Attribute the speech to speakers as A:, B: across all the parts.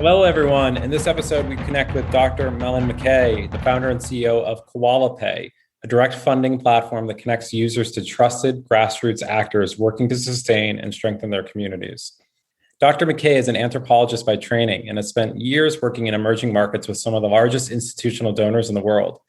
A: Hello, everyone. In this episode, we connect with Dr. Melyn Mckay, the founder and CEO of CoalaPay, a direct funding platform that connects users to trusted grassroots actors working to sustain and strengthen their communities. Dr. Mckay is an anthropologist by training and has spent years working in emerging markets with some of the largest institutional donors in the world.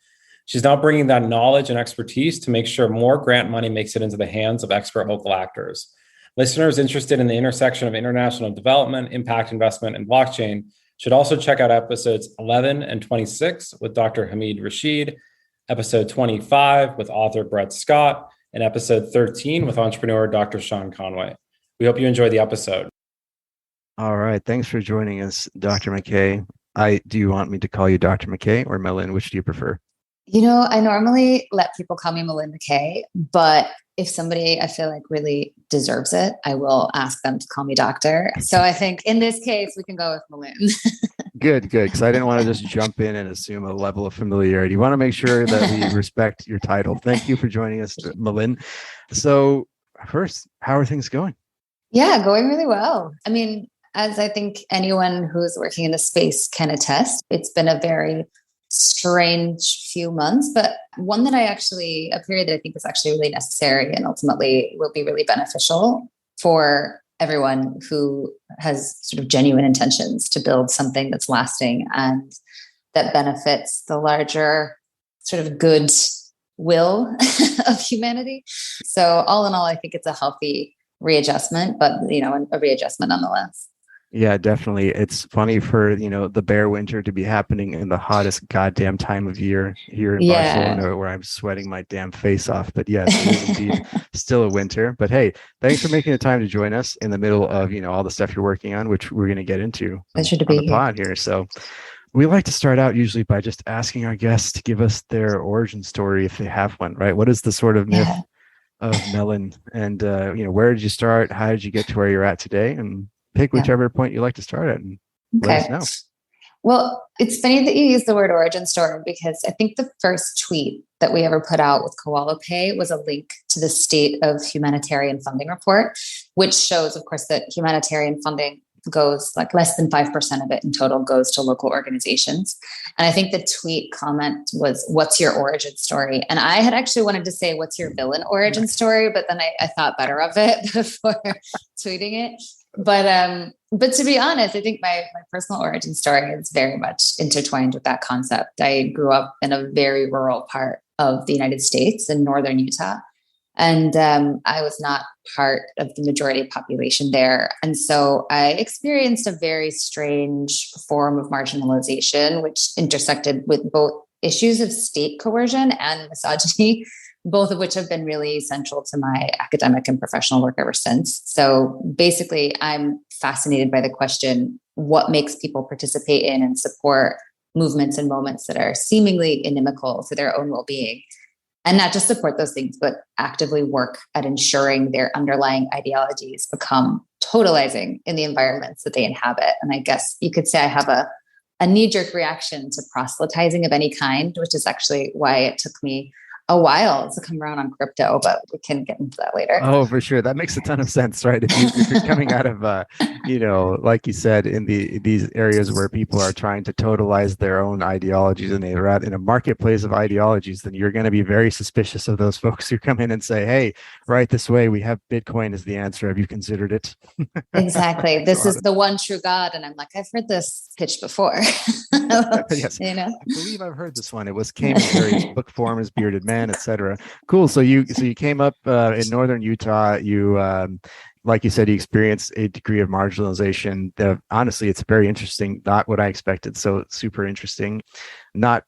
A: She's now bringing that knowledge and expertise to make sure more grant money makes it into the hands of expert local actors. Listeners interested in the intersection of international development, impact investment, and blockchain should also check out episodes 11 and 26 with Dr. Hamid Rashid, episode 25 with author Brett Scott, and episode 13 with entrepreneur Dr. Shaun Conway. We hope you enjoy the episode.
B: All right. Thanks for joining us, Dr. Mckay. Do you want me to call you Dr. Mckay or Melyn? Which do you prefer?
C: I normally let people call me Melyn Mckay, but if somebody I feel like really deserves it, I will ask them to call me doctor. So I think in this case, we can go with Melyn.
B: Good. Because I didn't want to just jump in and assume a level of familiarity. You want to make sure that we respect your title. Thank you for joining us, Melyn. So first, how are things going?
C: Yeah, going really well. I mean, as I think anyone who's working in the space can attest, it's been a very strange few months, but a period that I think is actually really necessary and ultimately will be really beneficial for everyone who has sort of genuine intentions to build something that's lasting and that benefits the larger sort of good will of humanity. So all in all, I think it's a healthy readjustment, but a readjustment nonetheless.
B: Yeah, definitely. It's funny for, the bare winter to be happening in the hottest goddamn time of year here in Barcelona, where I'm sweating my damn face off. But yes, it is indeed still a winter. But hey, thanks for making the time to join us in the middle of, all the stuff you're working on, which we're going to get into on the pod here. So we like to start out usually by just asking our guests to give us their origin story if they have one, right? What is the sort of myth of Melyn? And, where did you start? How did you get to where you're at today? And pick whichever point you like to start at and let us know.
C: Well, it's funny that you use the word origin story because I think the first tweet that we ever put out with CoalaPay was a link to the State of Humanitarian Funding report, which shows, of course, that humanitarian funding goes like less than 5% of it in total goes to local organizations. And I think the tweet comment was, "What's your origin story?" And I had actually wanted to say, "What's your villain origin story?" But then I thought better of it before tweeting it. But to be honest, I think my personal origin story is very much intertwined with that concept. I grew up in a very rural part of the United States in northern Utah. And I was not part of the majority population there. And so I experienced a very strange form of marginalization, which intersected with both issues of state coercion and misogyny, both of which have been really central to my academic and professional work ever since. So basically, I'm fascinated by the question, what makes people participate in and support movements and moments that are seemingly inimical to their own well-being? And not just support those things, but actively work at ensuring their underlying ideologies become totalizing in the environments that they inhabit. And I guess you could say I have a knee-jerk reaction to proselytizing of any kind, which is actually why it took me a while to come around on crypto, but we can get into that later.
B: Oh, for sure. That makes a ton of sense, right? If you're coming out of, like you said, in these areas where people are trying to totalize their own ideologies and they're out in a marketplace of ideologies, then you're going to be very suspicious of those folks who come in and say, "Hey, right this way, we have Bitcoin as the answer. Have you considered it?"
C: Exactly. This is the one true God. And I'm like, I've heard this pitch before.
B: Yes. I believe I've heard this one. It came in various book forms, Bearded Man, etc. Cool. So you came up in northern Utah. You like you said, you experienced a degree of marginalization. Honestly, it's very interesting. Not what I expected. So super interesting. Not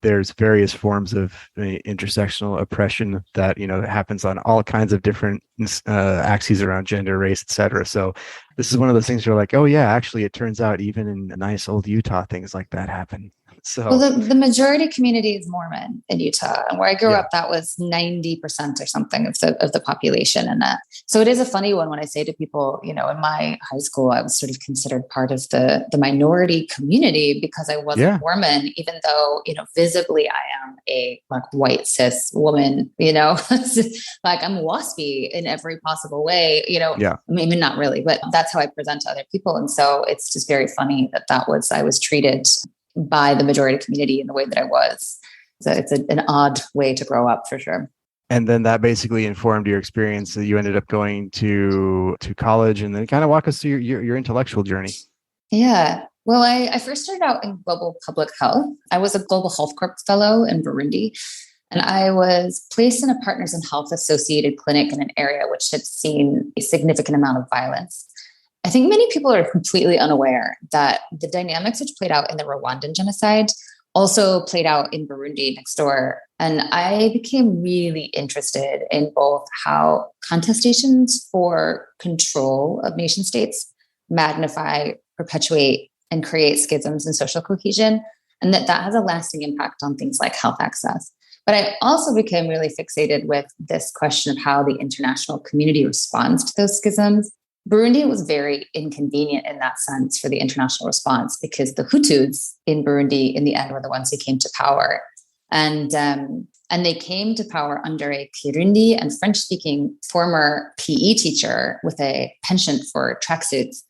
B: there's various forms of intersectional oppression that happens on all kinds of different axes around gender, race, etc. So this is one of those things you're like, oh yeah, actually, it turns out even in nice old Utah, things like that happen. So,
C: well, the majority community is Mormon in Utah, and where I grew up, that was 90% or something of the population. And so it is a funny one when I say to people, in my high school, I was sort of considered part of the minority community because I wasn't Mormon, even though visibly I am a white cis woman. Like I'm waspy in every possible way. Maybe not really, but that's how I present to other people. And so it's just very funny that I was treated by the majority community in the way that I was. So it's an odd way to grow up for sure.
B: And then that basically informed your experience that you ended up going to college, and then kind of walk us through your intellectual journey.
C: Yeah. Well, I first started out in global public health. I was a global health corp fellow in Burundi, and I was placed in a Partners in Health associated clinic in an area which had seen a significant amount of violence. I think many people are completely unaware that the dynamics which played out in the Rwandan genocide also played out in Burundi next door. And I became really interested in both how contestations for control of nation states magnify, perpetuate, and create schisms and social cohesion, and that has a lasting impact on things like health access. But I also became really fixated with this question of how the international community responds to those schisms. Burundi was very inconvenient in that sense for the international response because the Hutus in Burundi in the end were the ones who came to power. And they came to power under a Kirundi and French-speaking former PE teacher with a penchant for tracksuits.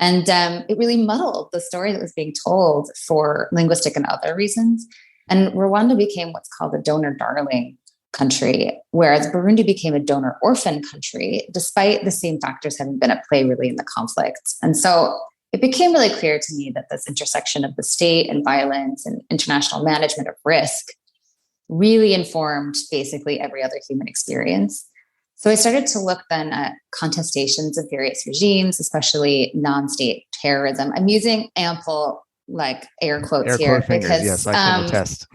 C: And it really muddled the story that was being told for linguistic and other reasons. And Rwanda became what's called a donor darling country, whereas Burundi became a donor orphan country, despite the same factors having been at play really in the conflict. And so it became really clear to me that this intersection of the state and violence and international management of risk really informed basically every other human experience. So I started to look then at contestations of various regimes, especially non-state terrorism. I'm using ample air quotes here because
B: yes, I can attest.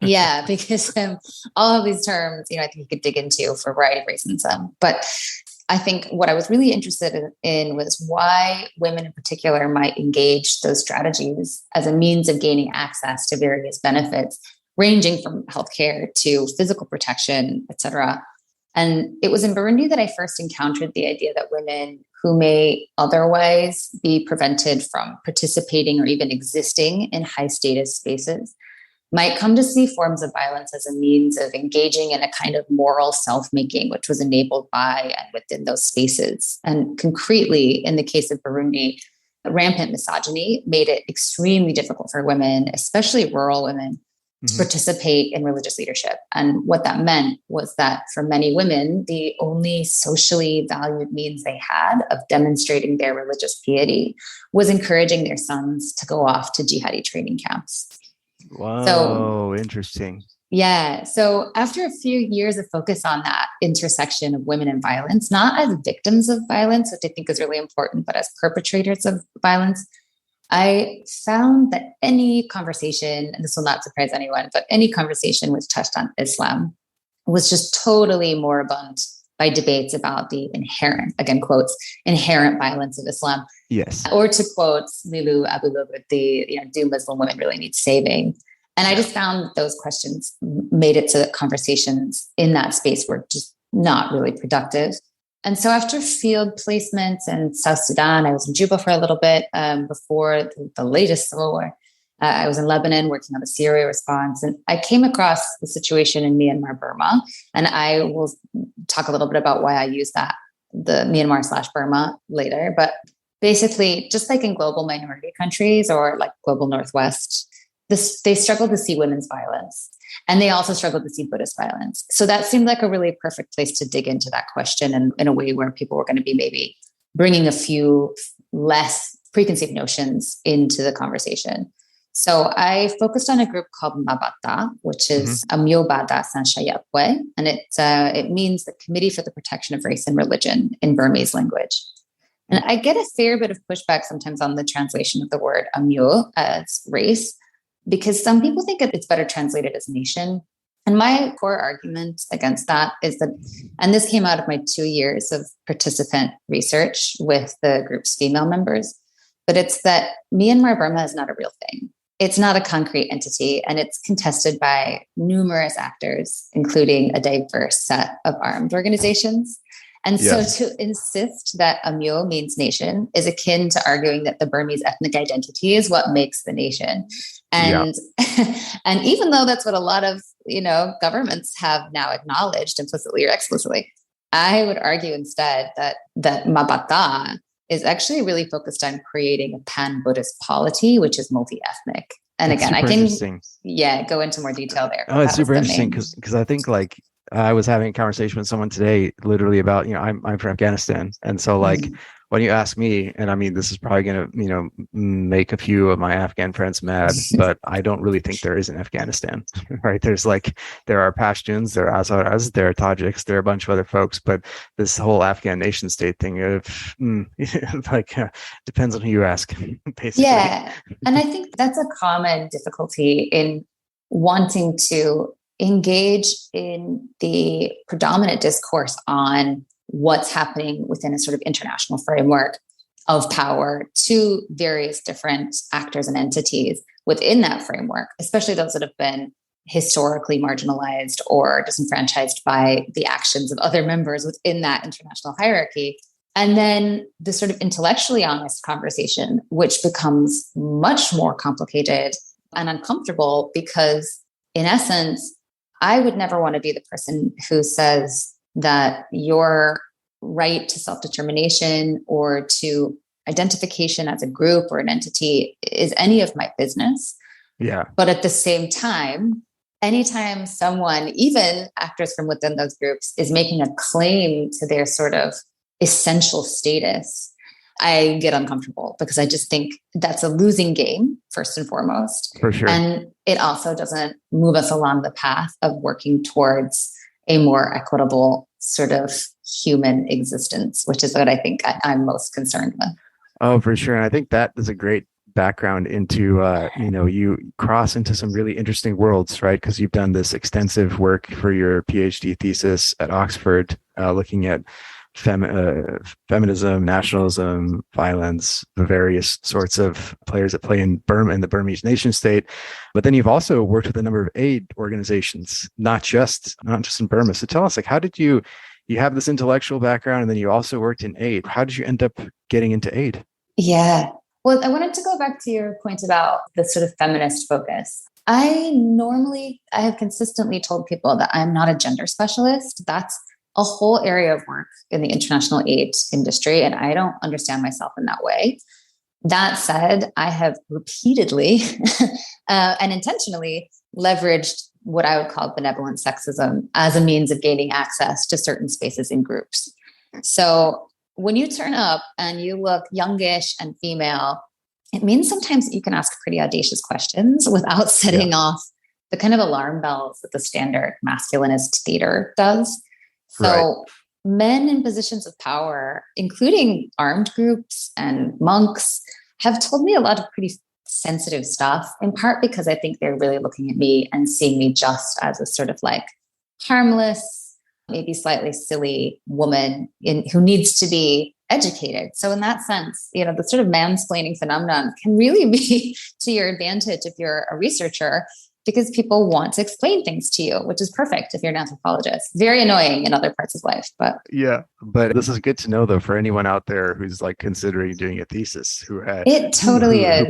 C: Yeah, because all of these terms, I think you could dig into for a variety of reasons. But I think what I was really interested in was why women in particular might engage those strategies as a means of gaining access to various benefits, ranging from healthcare to physical protection, et cetera. And it was in Burundi that I first encountered the idea that women who may otherwise be prevented from participating or even existing in high status spaces might come to see forms of violence as a means of engaging in a kind of moral self-making, which was enabled by and within those spaces. And concretely, in the case of Burundi, rampant misogyny made it extremely difficult for women, especially rural women, to participate in religious leadership. And what that meant was that for many women, the only socially valued means they had of demonstrating their religious piety was encouraging their sons to go off to jihadi training camps.
B: Wow, so interesting.
C: Yeah. So after a few years of focus on that intersection of women and violence, not as victims of violence, which I think is really important, but as perpetrators of violence, I found that any conversation, and this will not surprise anyone, but any conversation which touched on Islam was just totally moribund by debates about the inherent, again, quotes, inherent violence of Islam.
B: Yes.
C: Or to quote Lulu Abu Lubud, do Muslim women really need saving? And I just found that those questions made it so that conversations in that space were just not really productive. And so after field placements in South Sudan, I was in Juba for a little bit before the latest civil war. I was in Lebanon working on the Syria response, and I came across the situation in Myanmar, Burma. And I will talk a little bit about why I use the Myanmar/Burma later. But basically, just like in global minority countries or like global Northwest, they struggle to see women's violence. And they also struggle to see Buddhist violence. So that seemed like a really perfect place to dig into that question, and in a way where people were going to be maybe bringing a few less preconceived notions into the conversation. So I focused on a group called Mabata, which is Amyobada Sanshayapwe, and it means the Committee for the Protection of Race and Religion in Burmese language. And I get a fair bit of pushback sometimes on the translation of the word Amyo as race, because some people think it's better translated as nation. And my core argument against that is that, and this came out of my 2 years of participant research with the group's female members, but it's that Myanmar Burma is not a real thing. it's not a concrete entity, and it's contested by numerous actors, including a diverse set of armed organizations. And
B: Yes.
C: so to insist that Amyo means nation is akin to arguing that the Burmese ethnic identity is what makes the nation. And, and even though that's what a lot of, governments have now acknowledged implicitly or explicitly, I would argue instead that Mabata is actually really focused on creating a pan-Buddhist polity, which is multi-ethnic. And
B: It's
C: again, I
B: super
C: can
B: interesting.
C: go into more detail there.
B: Oh, it's super interesting because I think like I was having a conversation with someone today, literally about, I'm from Afghanistan. And so like when you ask me, and I mean, this is probably going to, make a few of my Afghan friends mad, but I don't really think there is an Afghanistan, right? There are Pashtuns, there are Hazaras, there are Tajiks, there are a bunch of other folks, but this whole Afghan nation state thing, depends on who you ask, basically.
C: Yeah. And I think that's a common difficulty in wanting to engage in the predominant discourse on what's happening within a sort of international framework of power to various different actors and entities within that framework, especially those that have been historically marginalized or disenfranchised by the actions of other members within that international hierarchy. And then the sort of intellectually honest conversation, which becomes much more complicated and uncomfortable because, in essence, I would never want to be the person who says that your right to self-determination or to identification as a group or an entity is any of my business.
B: Yeah.
C: But at the same time, anytime someone, even actors from within those groups, is making a claim to their sort of essential status, I get uncomfortable because I just think that's a losing game, first and foremost.
B: For sure.
C: And it also doesn't move us along the path of working towards a more equitable sort of human existence, which is what I think I'm most concerned with.
B: Oh, for sure. And I think that is a great background into, you cross into some really interesting worlds, right? Because you've done this extensive work for your PhD thesis at Oxford, looking at feminism, nationalism, violence, the various sorts of players that play in Burma and the Burmese nation state. But then you've also worked with a number of aid organizations, not just in Burma. So tell us, like, how did you have this intellectual background and then you also worked in aid? How did you end up getting into aid?
C: Yeah. Well, I wanted to go back to your point about the sort of feminist focus. I have consistently told people that I'm not a gender specialist. That's a whole area of work in the international aid industry, and I don't understand myself in that way. That said, I have repeatedly and intentionally leveraged what I would call benevolent sexism as a means of gaining access to certain spaces and groups. So when you turn up and you look youngish and female, it means sometimes you can ask pretty audacious questions without setting off the kind of alarm bells that the standard masculinist theater does. So men in positions of power, including armed groups and monks, have told me a lot of pretty sensitive stuff, in part because I think they're really looking at me and seeing me just as a sort of like harmless, maybe slightly silly woman who needs to be educated. So in that sense, the sort of mansplaining phenomenon can really be to your advantage if you're a researcher, because people want to explain things to you, which is perfect if you're an anthropologist. Very annoying in other parts of life, but
B: but this is good to know though for anyone out there who's like considering doing a thesis who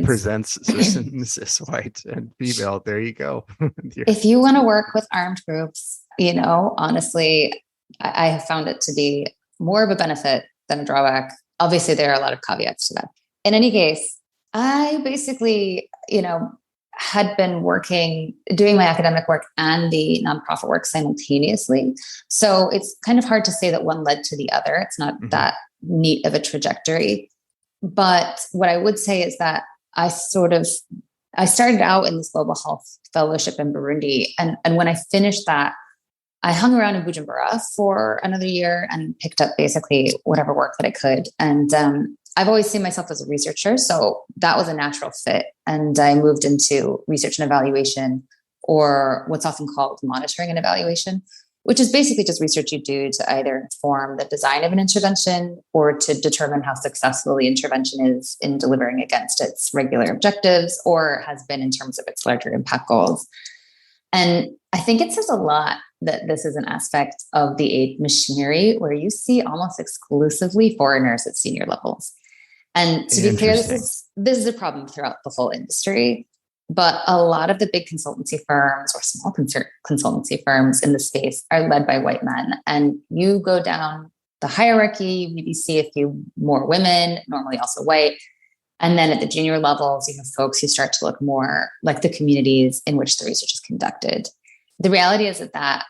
B: presents cis white and female. There you go.
C: If you want to work with armed groups, honestly, I have found it to be more of a benefit than a drawback. Obviously, there are a lot of caveats to that. In any case, I basically, had been doing my academic work and the nonprofit work simultaneously. So it's kind of hard to say that one led to the other. It's not that neat of a trajectory. But what I would say is that I started out in this global health fellowship in Burundi. And when I finished that, I hung around in Bujumbura for another year and picked up basically whatever work that I could. And I've always seen myself as a researcher, so that was a natural fit. And I moved into research and evaluation, or what's often called monitoring and evaluation. which is basically just research you do to either inform the design of an intervention or to determine how successful the intervention is in delivering against its regular objectives or has been in terms of its larger impact goals. And I think it says a lot that this is an aspect of the aid machinery where you see almost exclusively foreigners at senior levels. And to be clear, this is a problem throughout the whole industry. But a lot of the big consultancy firms or small consultancy firms in the space are led by white men. And you go down the hierarchy, you maybe see a few more women, normally also white. And then at the junior levels, you have folks who start to look more like the communities in which the research is conducted. The reality is that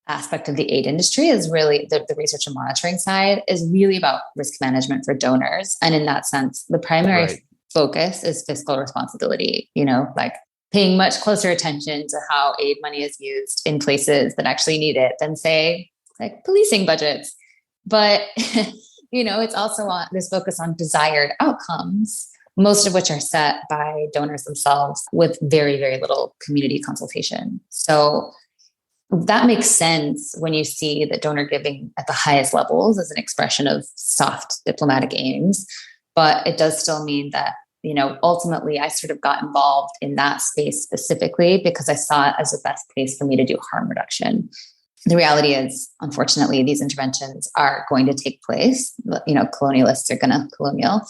C: aspect of the aid industry is really the research and monitoring side is really about risk management for donors. And in that sense, the primary focus is fiscal responsibility, like paying much closer attention to how aid money is used in places that actually need it than say like policing budgets. But, it's also on this focus on desired outcomes, most of which are set by donors themselves with very, very little community consultation. So that makes sense when you see that donor giving at the highest levels is an expression of soft diplomatic aims. But it does still mean that, ultimately I sort of got involved in that space specifically because I saw it as the best place for me to do harm reduction. The reality is, unfortunately, these interventions are going to take place. Colonialists are going to colonial.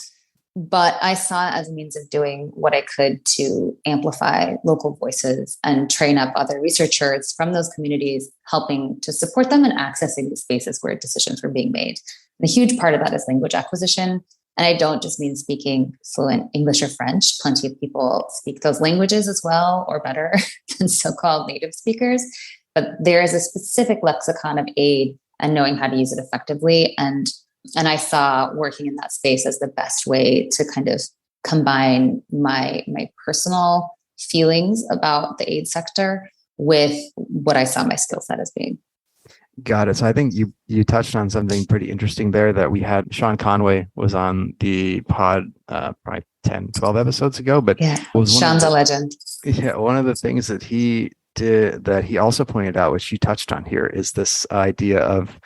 C: But I saw it as a means of doing what I could to amplify local voices and train up other researchers from those communities, helping to support them in accessing the spaces where decisions were being made. And a huge part of that is language acquisition. And I don't just mean speaking fluent English or French. Plenty of people speak those languages as well or better than so-called native speakers. But there is a specific lexicon of aid and knowing how to use it effectively. And I saw working in that space as the best way to kind of combine my personal feelings about the aid sector with what I saw my skill set as being.
B: Got it. So I think you touched on something pretty interesting there that we had. Shaun Conway was on the pod probably 10, 12 episodes ago. But
C: yeah, Shaun's a legend.
B: Yeah, one of the things that he did that he also pointed out, which you touched on here, is this idea of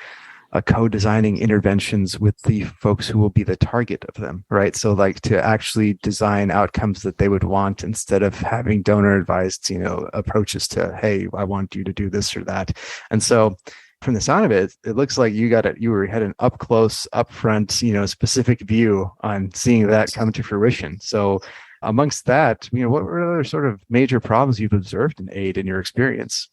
B: co-designing interventions with the folks who will be the target of them, right? So like to actually design outcomes that they would want instead of having donor advised, approaches to, hey, I want you to do this or that. And so from the sound of it, it looks like you had an up close, upfront, specific view on seeing that come to fruition. So amongst that, what were other sort of major problems you've observed in aid in your experience?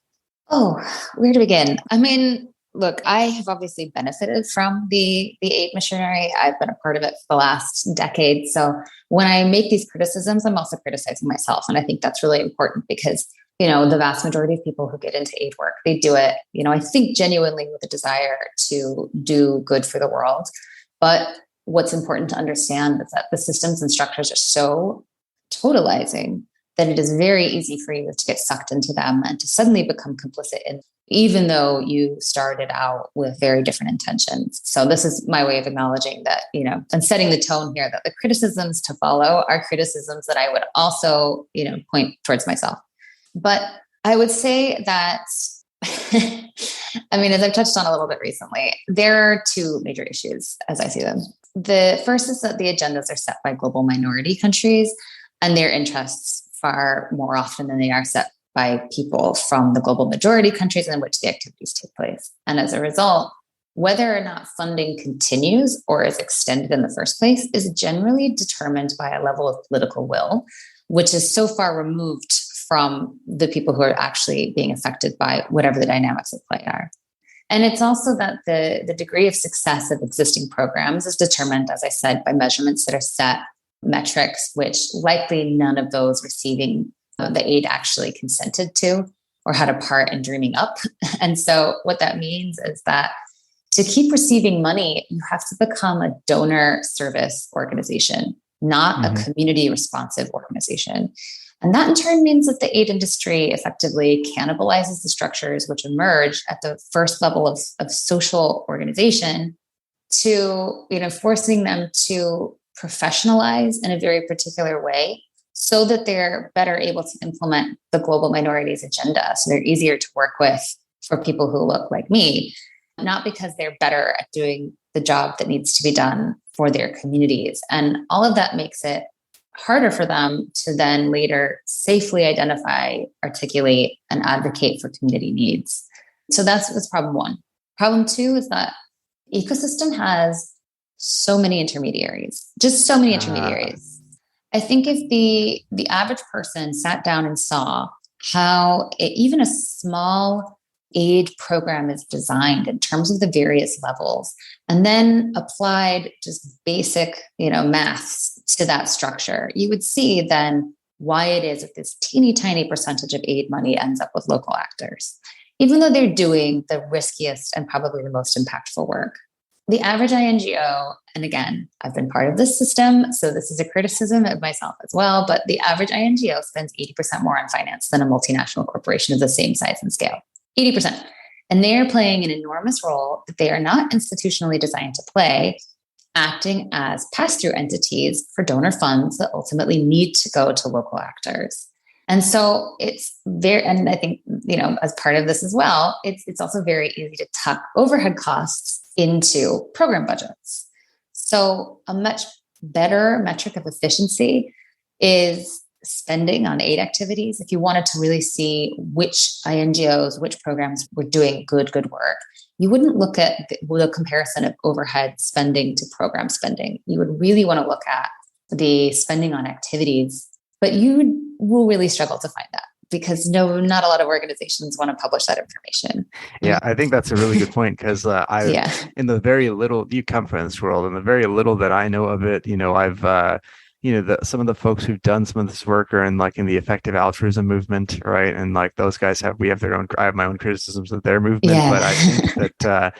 C: Oh, where to begin? I mean, look, I have obviously benefited from the aid machinery. I've been a part of it for the last decade. So when I make these criticisms, I'm also criticizing myself. And I think that's really important because, the vast majority of people who get into aid work, they do it, I think genuinely with a desire to do good for the world. But what's important to understand is that the systems and structures are so totalizing that it is very easy for you to get sucked into them and to suddenly become complicit in, even though you started out with very different intentions. So this is my way of acknowledging that, and setting the tone here that the criticisms to follow are criticisms that I would also, point towards myself. But I would say that, as I've touched on a little bit recently, there are two major issues as I see them. The first is that the agendas are set by global minority countries and their interests far more often than they are set by people from the global majority countries in which the activities take place. And as a result, whether or not funding continues or is extended in the first place is generally determined by a level of political will, which is so far removed from the people who are actually being affected by whatever the dynamics at play are. And it's also that the degree of success of existing programs is determined, as I said, by measurements that are set, metrics, which likely none of those receiving the aid actually consented to or had a part in dreaming up. And so what that means is that to keep receiving money, you have to become a donor service organization, not a community responsive organization. And that in turn means that the aid industry effectively cannibalizes the structures which emerge at the first level of social organization to, forcing them to professionalize in a very particular way so that they're better able to implement the global minorities agenda. So they're easier to work with for people who look like me, not because they're better at doing the job that needs to be done for their communities. And all of that makes it harder for them to then later safely identify, articulate, and advocate for community needs. So that's problem one. Problem two is that ecosystem has so many intermediaries, just so many intermediaries. I think if the average person sat down and saw how even a small aid program is designed in terms of the various levels, and then applied just basic, maths to that structure, you would see then why it is that this teeny tiny percentage of aid money ends up with local actors, even though they're doing the riskiest and probably the most impactful work. The average INGO, and again, I've been part of this system, so this is a criticism of myself as well, but the average INGO spends 80% more on finance than a multinational corporation of the same size and scale. 80%. And they are playing an enormous role that they are not institutionally designed to play, acting as pass-through entities for donor funds that ultimately need to go to local actors. And so it's very, and I think, as part of this as well, it's also very easy to tuck overhead costs into program budgets. So a much better metric of efficiency is spending on aid activities. If you wanted to really see which INGOs, which programs were doing good work, you wouldn't look at the comparison of overhead spending to program spending. You would really want to look at the spending on activities, but you will really struggle to find that because not a lot of organizations want to publish that information.
B: Yeah, I think that's a really good point because in the very little, you come from this world, and the very little that I know of it, I've some of the folks who've done some of this work are in the effective altruism movement, right? And those guys I have my own criticisms of their movement, but I think that,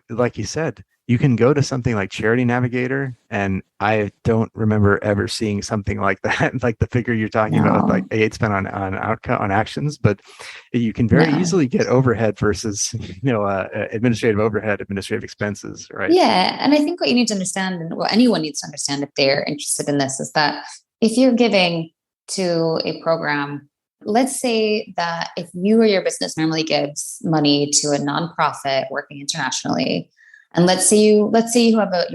B: like you said, you can go to something like Charity Navigator, and I don't remember ever seeing something like that, like the figure you're talking about, like aid spent on actions. But you can very easily get overhead versus, administrative overhead, administrative expenses, right?
C: Yeah, and I think what you need to understand, and what anyone needs to understand if they're interested in this, is that if you're giving to a program, let's say that if you or your business normally gives money to a nonprofit working internationally, and let's say you're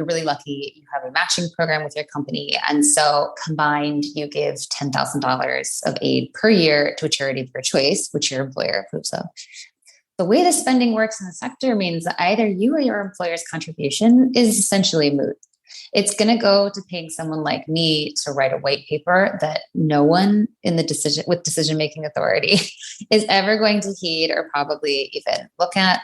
C: really lucky, you have a matching program with your company. And so combined, you give $10,000 of aid per year to a charity of your choice, which your employer approves of. The way the spending works in the sector means that either you or your employer's contribution is essentially moot. It's going to go to paying someone like me to write a white paper that no one with decision-making authority is ever going to heed or probably even look at.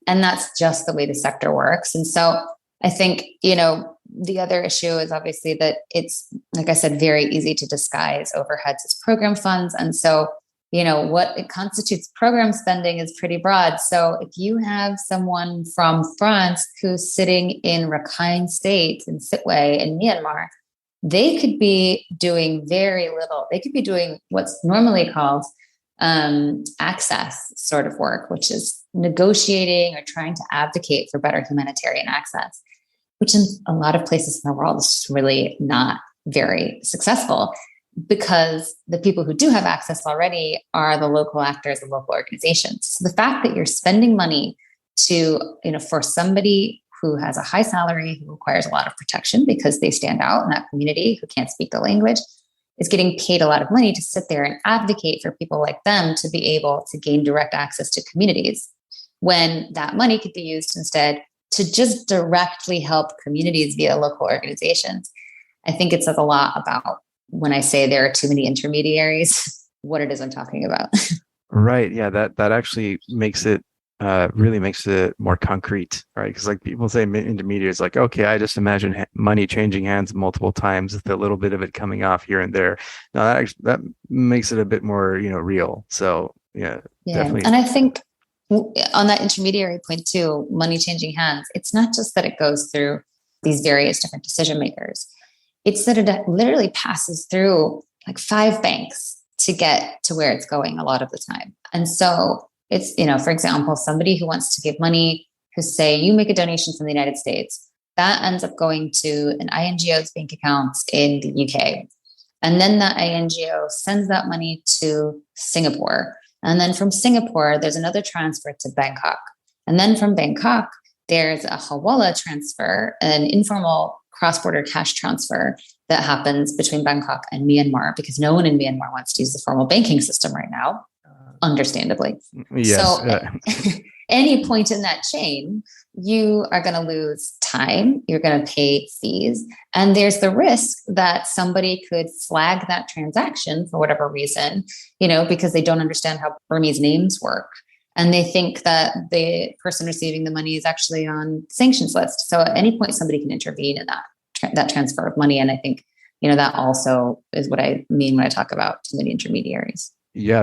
C: And that's just the way the sector works. And so I think, the other issue is obviously that it's, like I said, very easy to disguise overheads as program funds. And so, what it constitutes program spending is pretty broad. So if you have someone from France who's sitting in Rakhine State, in Sitwe in Myanmar, they could be doing very little. They could be doing what's normally called access sort of work, which is negotiating or trying to advocate for better humanitarian access, which in a lot of places in the world is really not very successful because the people who do have access already are the local actors and local organizations. So the fact that you're spending money to, for somebody who has a high salary, who requires a lot of protection because they stand out in that community, who can't speak the language, is getting paid a lot of money to sit there and advocate for people like them to be able to gain direct access to communities, when that money could be used instead to just directly help communities via local organizations. I think it says a lot about when I say there are too many intermediaries, what it is I'm talking about.
B: Right. Yeah, that actually makes it really makes it more concrete, right? Because people say intermediaries, okay, I just imagine money changing hands multiple times with a little bit of it coming off here and there. Now that makes it a bit more, real. So yeah, definitely.
C: And I think on that intermediary point too, money changing hands, it's not just that it goes through these various different decision makers. It's that it literally passes through 5 banks to get to where it's going a lot of the time. And so it's, for example, somebody who wants to give money, who say you make a donation from the United States, that ends up going to an INGO's bank account in the UK. And then that INGO sends that money to Singapore. And then from Singapore, there's another transfer to Bangkok. And then from Bangkok, there's a hawala transfer, an informal cross-border cash transfer that happens between Bangkok and Myanmar, because no one in Myanmar wants to use the formal banking system right now, understandably.
B: Yes.
C: So any point in that chain, you are going to lose time, you're going to pay fees, and there's the risk that somebody could flag that transaction for whatever reason, because they don't understand how Burmese names work. And they think that the person receiving the money is actually on sanctions list. So at any point, somebody can intervene in that transfer of money. And I think, that also is what I mean when I talk about too many intermediaries.
B: Yeah,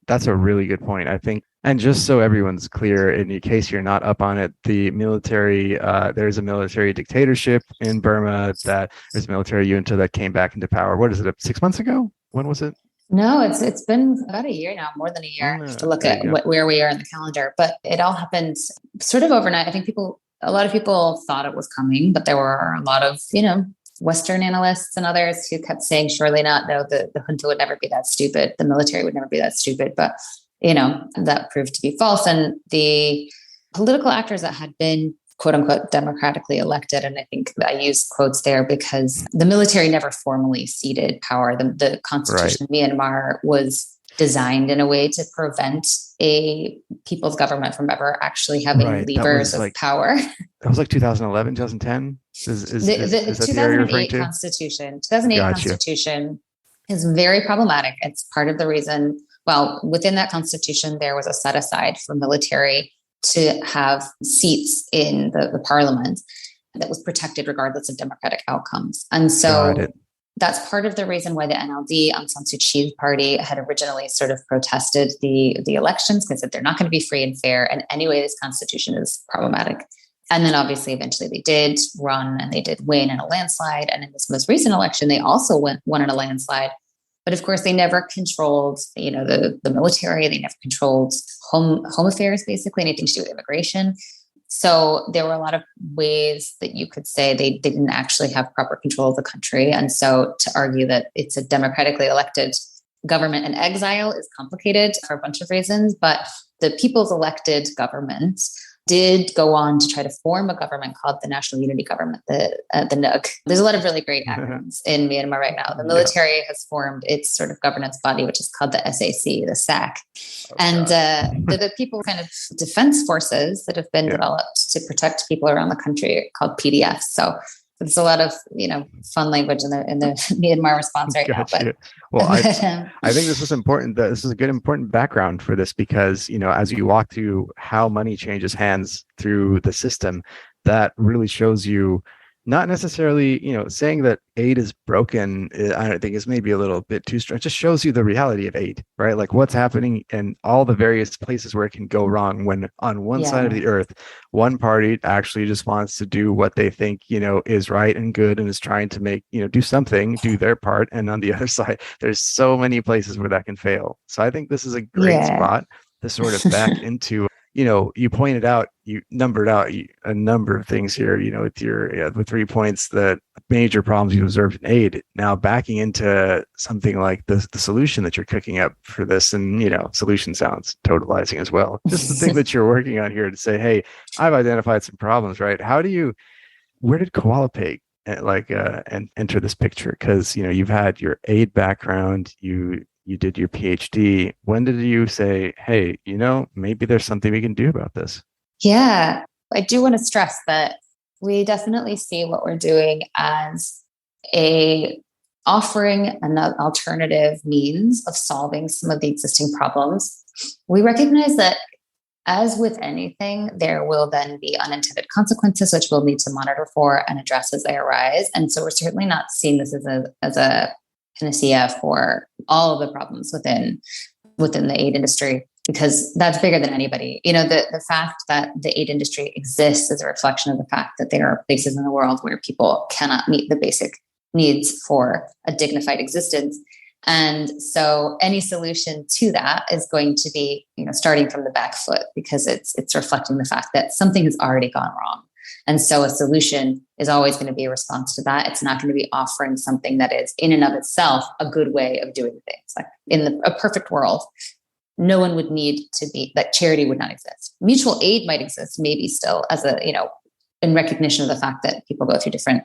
B: that's a really good point, I think. And just so everyone's clear, in case you're not up on it, the military, there's a military dictatorship in Burma, that there's a military junta that came back into power. What is it, 6 months ago? When was it?
C: No, it's been about a year now, more than a year. I have to look at where we are in the calendar, but it all happened sort of overnight. I think a lot of people thought it was coming, but there were a lot of, Western analysts and others who kept saying, surely not. No, the junta would never be that stupid. The military would never be that stupid. But, that proved to be false. And the political actors that had been, quote unquote, democratically elected, and I think I use quotes there because the military never formally ceded power. The constitution of Myanmar was designed in a way to prevent a people's government from ever actually having levers of power. That
B: was like 2011, 2010. Is
C: the 2008 Constitution. 2008 Constitution is very problematic. It's part of the reason. Well, within that Constitution, there was a set aside for military to have seats in the parliament that was protected regardless of democratic outcomes. And so that's part of the reason why the NLD, Aung San Suu Kyi's party, had originally sort of protested the elections, because they're not going to be free and fair. And anyway, this constitution is problematic. And then obviously, eventually they did run and they did win in a landslide. And in this most recent election, they also won in a landslide. But of course, they never controlled, the military. They never controlled home affairs, basically, anything to do with immigration. So there were a lot of ways that you could say they didn't actually have proper control of the country. And so to argue that it's a democratically elected government in exile is complicated for a bunch of reasons. But the people's elected government did go on to try to form a government called the National Unity Government, the NUG. There's a lot of really great acronyms in Myanmar right now. The military has formed its sort of governance body, which is called the SAC, the SAC. The people kind of defense forces that have been developed to protect people around the country called PDFs. So there's a lot of, fun language in the Myanmar response right now. But,
B: well, I think this is important. This is a good, important background for this, because, as you walk through how money changes hands through the system, that really shows you not necessarily, saying that aid is broken, I don't think is maybe a little bit too strong. It just shows you the reality of aid, right? Like what's happening in all the various places where it can go wrong, when on one side of the earth, one party actually just wants to do what they think, is right and good, and is trying to make, do their part. And on the other side, there's so many places where that can fail. So I think this is a great spot to sort of back into. You pointed out, you numbered out a number of things here, with 3 points, that major problems you observed in aid. Now backing into something like the solution that you're cooking up for this, and, solution sounds totalizing as well. Just the thing that you're working on here to say, hey, I've identified some problems, right? Where did CoalaPay and enter this picture? Because, you've had your aid background, you did your PhD. When did you say, hey, maybe there's something we can do about this?
C: Yeah, I do want to stress that we definitely see what we're doing as offering an alternative means of solving some of the existing problems. We recognize that, as with anything, there will then be unintended consequences, which we'll need to monitor for and address as they arise. And so we're certainly not seeing this as a panacea for all of the problems within the aid industry, because that's bigger than anybody. The fact that the aid industry exists is a reflection of the fact that there are places in the world where people cannot meet the basic needs for a dignified existence. And so any solution to that is going to be, starting from the back foot, because it's reflecting the fact that something has already gone wrong. And so a solution is always going to be a response to that. It's not going to be offering something that is in and of itself a good way of doing things. Like in a perfect world, no one would need to be, that charity would not exist. Mutual aid might exist, maybe still as a, in recognition of the fact that people go through different,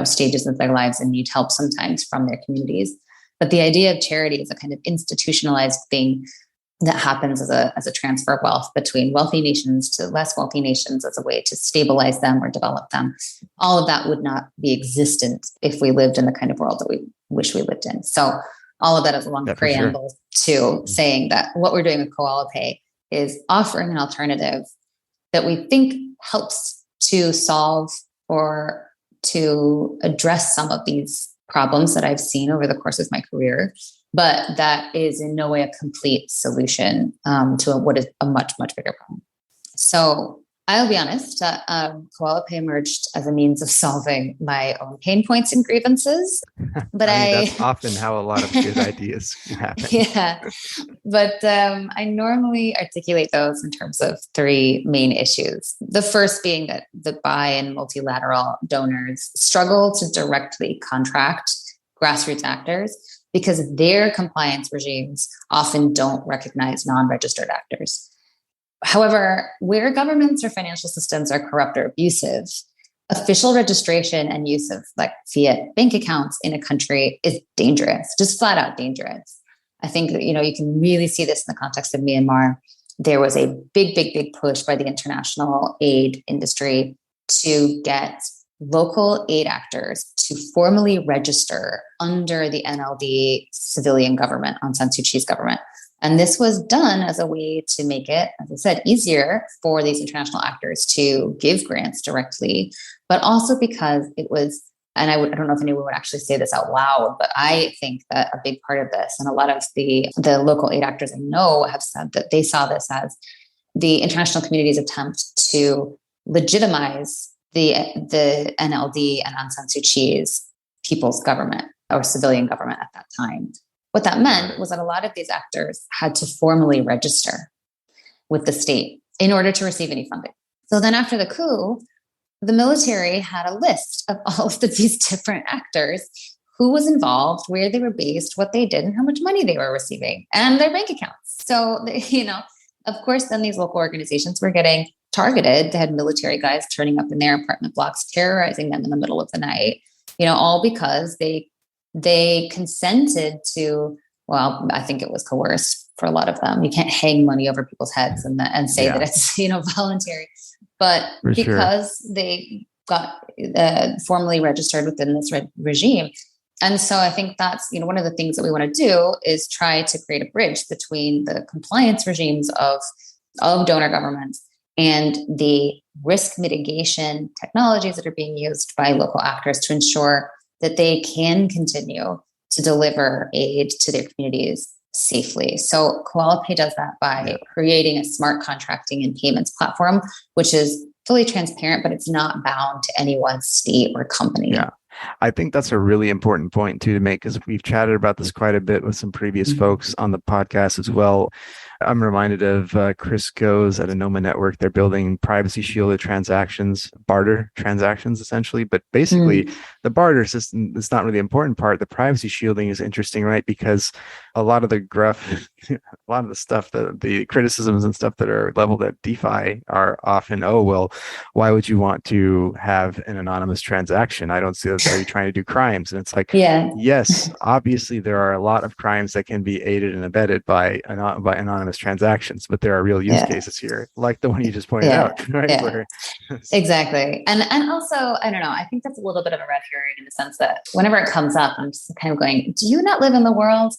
C: stages of their lives and need help sometimes from their communities. But the idea of charity is a kind of institutionalized thing that happens as a transfer of wealth between wealthy nations to less wealthy nations as a way to stabilize them or develop them. All of that would not be existent if we lived in the kind of world that we wish we lived in. So all of that is a long preamble to saying that what we're doing with CoalaPay is offering an alternative that we think helps to solve or to address some of these problems that I've seen over the course of my career, but that is in no way a complete solution to what is a much, much bigger problem. So I'll be honest, CoalaPay emerged as a means of solving my own pain points and grievances. But
B: that's often how a lot of good ideas happen.
C: Yeah. But I normally articulate those in terms of three main issues. The first being that the bi and multilateral donors struggle to directly contract grassroots actors because their compliance regimes often don't recognize non-registered actors. However, where governments or financial systems are corrupt or abusive, official registration and use of like fiat bank accounts in a country is dangerous, just flat out dangerous. I think that, you can really see this in the context of Myanmar. There was a big, big, big push by the international aid industry to get local aid actors to formally register under the NLD civilian government, Aung San Suu Kyi's government. And this was done as a way to make it, as I said, easier for these international actors to give grants directly, but also because it was, and I don't know if anyone would actually say this out loud, but I think that a big part of this, and a lot of the local aid actors I know have said that they saw this as the international community's attempt to legitimize the NLD and Aung San Suu Kyi's people's government or civilian government at that time. What that meant was that a lot of these actors had to formally register with the state in order to receive any funding. So then after the coup, the military had a list of all of these different actors, who was involved, where they were based, what they did, and how much money they were receiving, and their bank accounts. So, of course, then these local organizations were getting targeted. They had military guys turning up in their apartment blocks, terrorizing them in the middle of the night, all because they consented to, well, I think it was coerced for a lot of them. You can't hang money over people's heads and say that it's, voluntary. But because they got formally registered within this regime. And so I think that's, one of the things that we want to do is try to create a bridge between the compliance regimes of donor governments and the risk mitigation technologies that are being used by local actors to ensure that they can continue to deliver aid to their communities safely. So CoalaPay does that by creating a smart contracting and payments platform, which is fully transparent, but it's not bound to any one state or company.
B: Yeah. I think that's a really important point too to make, because we've chatted about this quite a bit with some previous folks on the podcast as well. I'm reminded of Chris Goes at Anoma Network. They're building privacy shielded transactions, barter transactions essentially. But basically the barter system is not really the important part. The privacy shielding is interesting, right? Because a lot of the a lot of the stuff, the criticisms and stuff that are leveled at DeFi are often, oh, well, why would you want to have an anonymous transaction? I don't see that. Are you trying to do crimes? And it's like, yes, obviously there are a lot of crimes that can be aided and abetted by anonymous transactions, but there are real use cases here, like the one you just pointed out, right?
C: Yeah. Exactly. And also, I don't know, I think that's a little bit of a red herring in the sense that whenever it comes up, I'm just kind of going, do you not live in the world?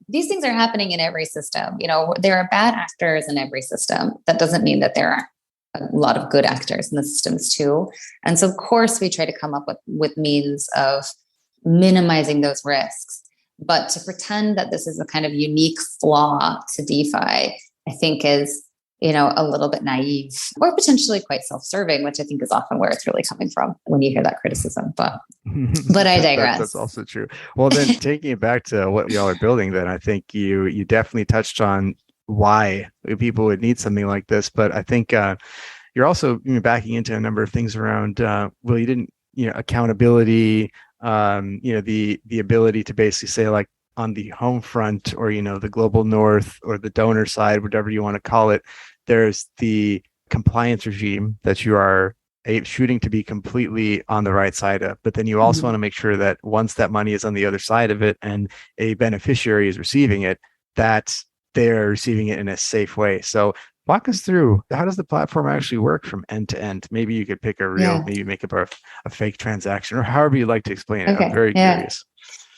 C: These things are happening in every system. There are bad actors in every system. That doesn't mean that there aren't a lot of good actors in the systems too. And so of course we try to come up with means of minimizing those risks. But to pretend that this is a kind of unique flaw to DeFi, I think is, a little bit naive or potentially quite self-serving, which I think is often where it's really coming from when you hear that criticism. But I digress.
B: That's also true. Well, then taking it back to what y'all are building, then I think you definitely touched on why people would need something like this. But I think you're also backing into a number of things around, accountability, the ability to basically say, like, on the home front, or, the global north, or the donor side, whatever you want to call it, there's the compliance regime that you are shooting to be completely on the right side of. But then you also want to make sure that once that money is on the other side of it and a beneficiary is receiving it, that they're receiving it in a safe way. So walk us through, how does the platform actually work from end to end? Maybe you could pick a real, maybe make up a fake transaction, or however you'd like to explain it. Okay. I'm very curious.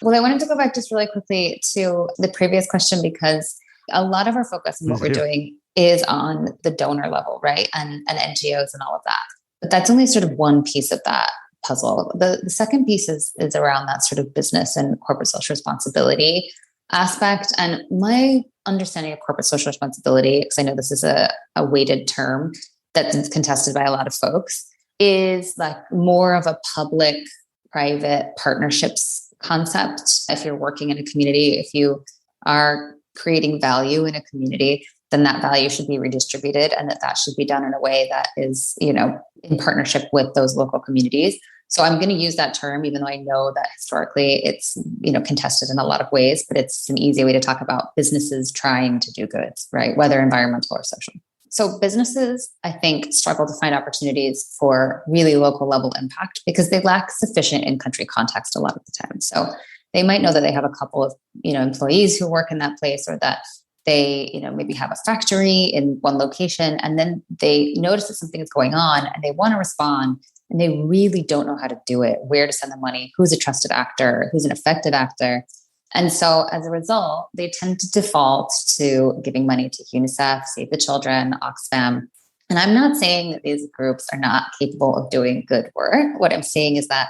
C: Well, I wanted to go back just really quickly to the previous question, because a lot of our focus and what we're doing is on the donor level, right? And NGOs and all of that. But that's only sort of one piece of that puzzle. The second piece is around that sort of business and corporate social responsibility aspect. And my understanding of corporate social responsibility, because I know this is a weighted term that's contested by a lot of folks, is like more of a public-private partnerships concept. If you're working in a community, if you are creating value in a community, then that value should be redistributed, and that should be done in a way that is, in partnership with those local communities. So I'm going to use that term, even though I know that historically it's, contested in a lot of ways, but it's an easy way to talk about businesses trying to do good, right? Whether environmental or social. So businesses, I think, struggle to find opportunities for really local level impact because they lack sufficient in-country context a lot of the time. So they might know that they have a couple of, employees who work in that place, or that they, maybe have a factory in one location, and then they notice that something is going on and they want to respond, and they really don't know how to do it, where to send the money, who's a trusted actor, who's an effective actor. And so as a result, they tend to default to giving money to UNICEF, Save the Children, Oxfam. And I'm not saying that these groups are not capable of doing good work. What I'm saying is that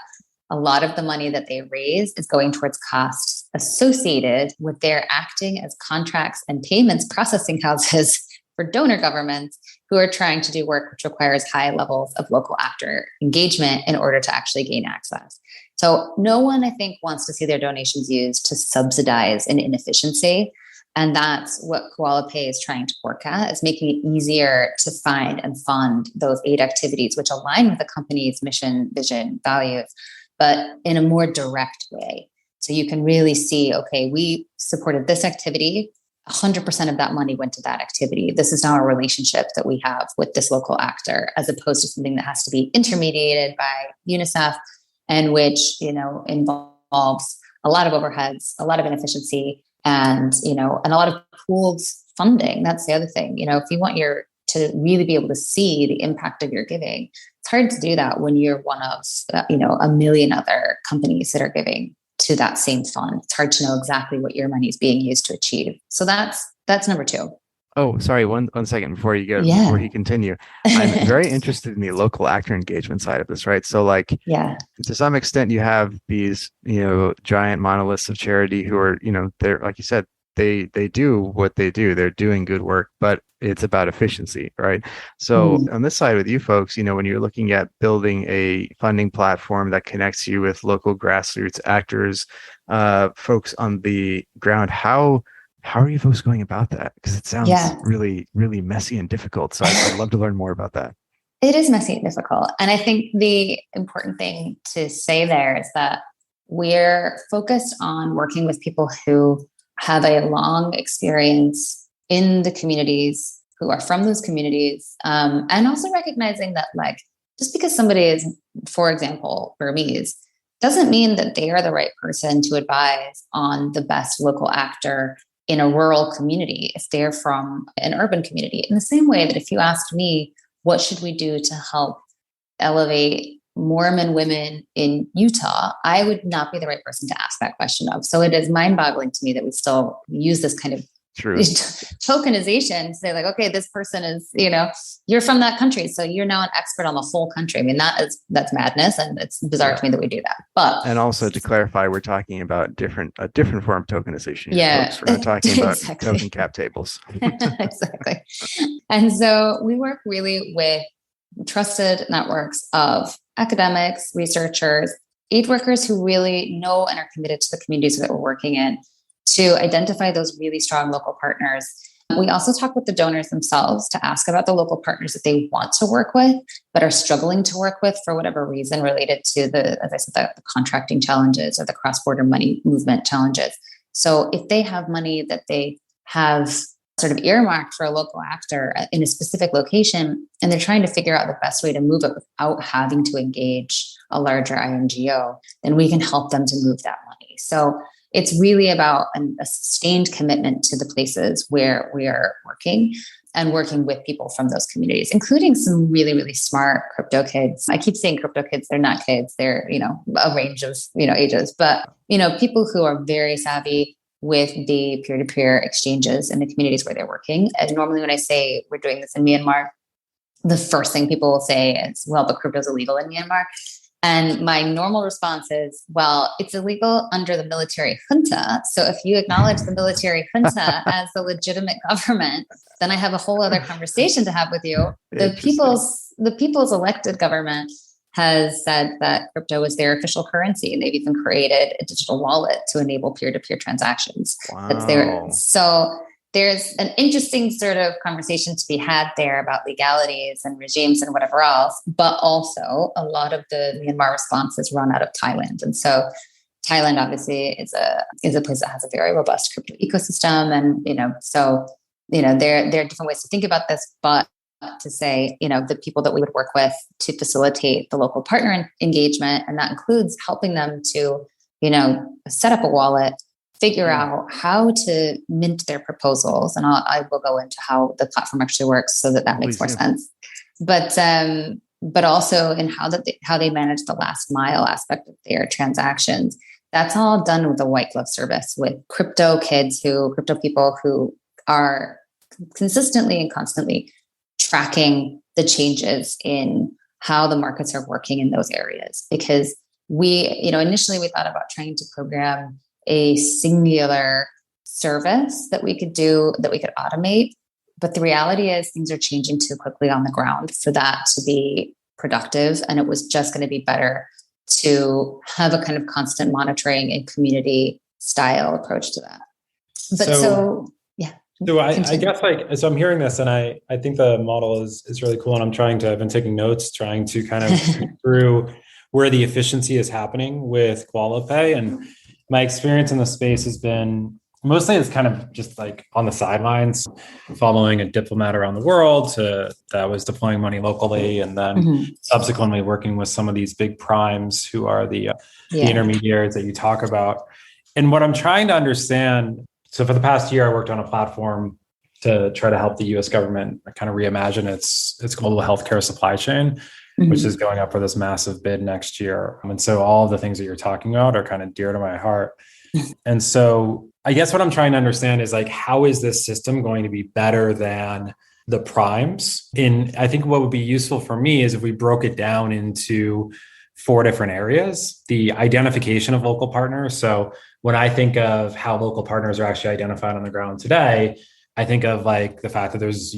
C: a lot of the money that they raise is going towards costs associated with their acting as contracts and payments processing houses for donor governments who are trying to do work which requires high levels of local actor engagement in order to actually gain access. So no one, I think, wants to see their donations used to subsidize an inefficiency. And that's what CoalaPay is trying to work at, is making it easier to find and fund those aid activities which align with the company's mission, vision, values, but in a more direct way. So you can really see, okay, we supported this activity, 100% of that money went to that activity. This is now a relationship that we have with this local actor, as opposed to something that has to be intermediated by UNICEF, and which, involves a lot of overheads, a lot of inefficiency, and a lot of pooled funding. That's the other thing. If you want to really be able to see the impact of your giving, it's hard to do that when you're one of, a million other companies that are giving to that same fund. It's hard to know exactly what your money is being used to achieve. So that's number two.
B: Oh, sorry. One second before you continue. I'm very interested in the local actor engagement side of this, right? So to some extent you have these, giant monoliths of charity who are, they're, like you said, they do what they do. They're doing good work, but it's about efficiency, right? So on this side with you folks, when you're looking at building a funding platform that connects you with local grassroots actors, folks on the ground, how are you folks going about that? Because it sounds really, really messy and difficult. So I'd love to learn more about that.
C: It is messy and difficult. And I think the important thing to say there is that we're focused on working with people who have a long experience in the communities, who are from those communities, and also recognizing that, just because somebody is, for example, Burmese, doesn't mean that they are the right person to advise on the best local actor in a rural community if they're from an urban community. In the same way that if you asked me, what should we do to help elevate Mormon women in Utah, I would not be the right person to ask that question of. So it is mind-boggling to me that we still use this kind of tokenization to say, okay, this person is, you're from that country, so you're now an expert on the whole country. I mean, that's madness, and it's bizarre to me that we do that. And
B: also to clarify, we're talking about a different form of tokenization. Folks. We're not talking about token cap tables.
C: Exactly. And so we work really with trusted networks of academics, researchers, aid workers who really know and are committed to the communities that we're working in, to identify those really strong local partners. We also talk with the donors themselves to ask about the local partners that they want to work with, but are struggling to work with for whatever reason related to as I said, the contracting challenges or the cross-border money movement challenges. So if they have money that they have sort of earmarked for a local actor in a specific location, and they're trying to figure out the best way to move it without having to engage a larger INGO, then we can help them to move that money. So it's really about a sustained commitment to the places where we are working and working with people from those communities, including some really, really smart crypto kids. I keep saying crypto kids, they're not kids. They're, a range of, ages, but, people who are very savvy with the peer-to-peer exchanges in the communities where they're working. And normally when I say we're doing this in Myanmar, the first thing people will say is, well, but crypto is illegal in Myanmar. And my normal response is, well, it's illegal under the military junta. So if you acknowledge the military junta as the legitimate government, then I have a whole other conversation to have with you. The people's elected government has said that crypto is their official currency, and they've even created a digital wallet to enable peer-to-peer transactions.
B: Wow.
C: That's there. So there's an interesting sort of conversation to be had there about legalities and regimes and whatever else, but also a lot of the Myanmar response is run out of Thailand. And so Thailand obviously is a place that has a very robust crypto ecosystem. And, there are different ways to think about this, but to say, the people that we would work with to facilitate the local partner engagement, and that includes helping them to, set up a wallet, figure out how to mint their proposals. And I will go into how the platform actually works so that makes more sense. But also in how they manage the last mile aspect of their transactions. That's all done with a white glove service with crypto people who are consistently and constantly tracking the changes in how the markets are working in those areas. Because initially we thought about trying to program a singular service that we could automate. But the reality is things are changing too quickly on the ground for that to be productive. And it was just going to be better to have a kind of constant monitoring and community style approach to that. But So I
A: guess so I'm hearing this and I think the model is really cool. And I've been taking notes, trying to kind of think through where the efficiency is happening with CoalaPay. And my experience in the space has been mostly it's kind of just like on the sidelines, following a diplomat around the world that was deploying money locally, and then subsequently working with some of these big primes who are the intermediaries that you talk about. And what I'm trying to understand, so for the past year, I worked on a platform to try to help the US government kind of reimagine its global healthcare supply chain, which is going up for this massive bid next year. And so all of the things that you're talking about are kind of dear to my heart. And so I guess what I'm trying to understand is how is this system going to be better than the primes? And I think what would be useful for me is if we broke it down into 4 different areas. The identification of local partners. So when I think of how local partners are actually identified on the ground today, I think of the fact that there's,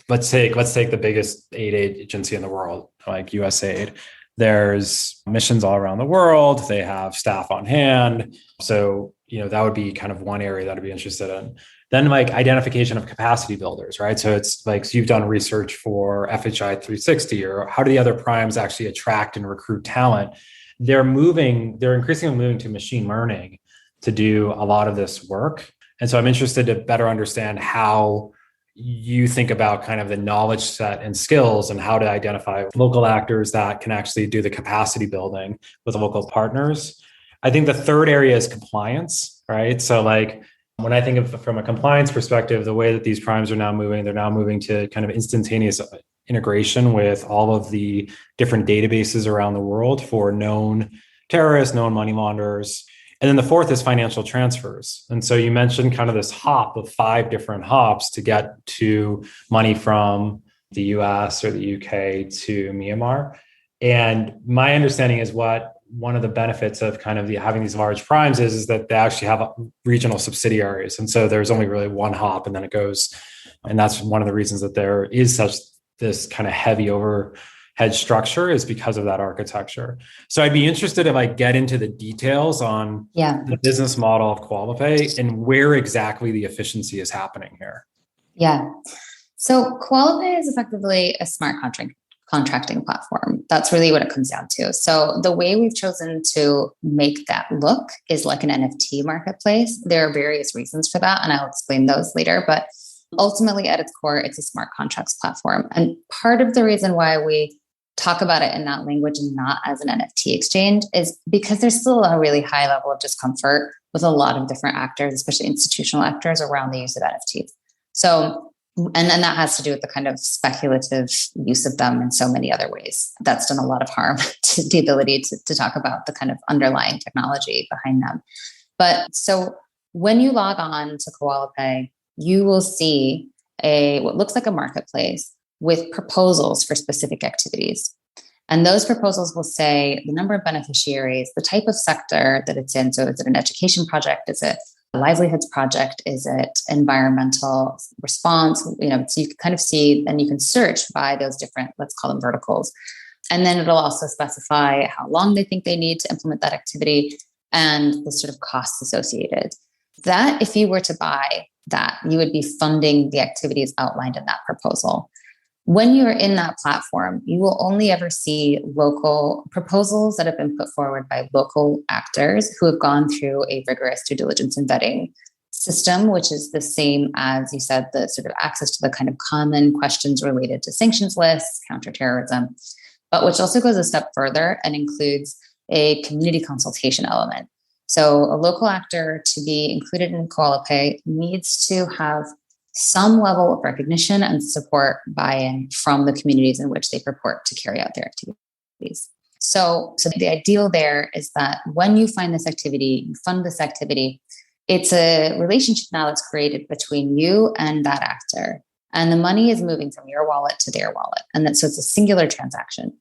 A: let's take the biggest aid agency in the world, like USAID. There's missions all around the world. They have staff on hand. So, that would be kind of one area that I'd be interested in. Then identification of capacity builders, right? So it's so you've done research for FHI 360, or how do the other primes actually attract and recruit talent? They're increasingly moving to machine learning to do a lot of this work. And so I'm interested to better understand how you think about kind of the knowledge set and skills and how to identify local actors that can actually do the capacity building with local partners. I think the third area is compliance, right? So when I think of from a compliance perspective, the way that these primes are now moving, they're now moving to kind of instantaneous integration with all of the different databases around the world for known terrorists, known money launderers. And then the fourth is financial transfers. And so you mentioned kind of this hop of 5 different hops to get to money from the US or the UK to Myanmar. And my understanding is one of the benefits of kind of having these large primes is that they actually have regional subsidiaries. And so there's only really one hop and then it goes. And that's one of the reasons that there is this kind of heavy overhead structure is because of that architecture. So I'd be interested if get into the details on the business model of CoalaPay and where exactly the efficiency is happening here.
C: Yeah. So CoalaPay is effectively a smart contracting platform. That's really what it comes down to. So the way we've chosen to make that look is like an NFT marketplace. There are various reasons for that, and I'll explain those later. But ultimately, at its core, it's a smart contracts platform. And part of the reason why we talk about it in that language and not as an NFT exchange is because there's still a really high level of discomfort with a lot of different actors, especially institutional actors, around the use of NFTs. So, and then that has to do with the kind of speculative use of them in so many other ways. That's done a lot of harm to the ability to talk about the kind of underlying technology behind them. But so when you log on to CoalaPay, you will see what looks like a marketplace with proposals for specific activities. And those proposals will say the number of beneficiaries, the type of sector that it's in. So is it an education project? Is it a livelihoods project? Is it environmental response? So you can kind of see, and you can search by those different, let's call them verticals. And then it'll also specify how long they think they need to implement that activity and the sort of costs associated. That, if you were to buy that, you would be funding the activities outlined in that proposal. When you're in that platform, you will only ever see local proposals that have been put forward by local actors who have gone through a rigorous due diligence and vetting system, which is the same as you said, the sort of access to the kind of common questions related to sanctions lists, counterterrorism, but which also goes a step further and includes a community consultation element. So a local actor to be included in CoalaPay needs to have some level of recognition and support buy-in from the communities in which they purport to carry out their activities. So the ideal there is that when you find this activity, you fund this activity, it's a relationship now that's created between you and that actor. And the money is moving from your wallet to their wallet. So it's a singular transaction.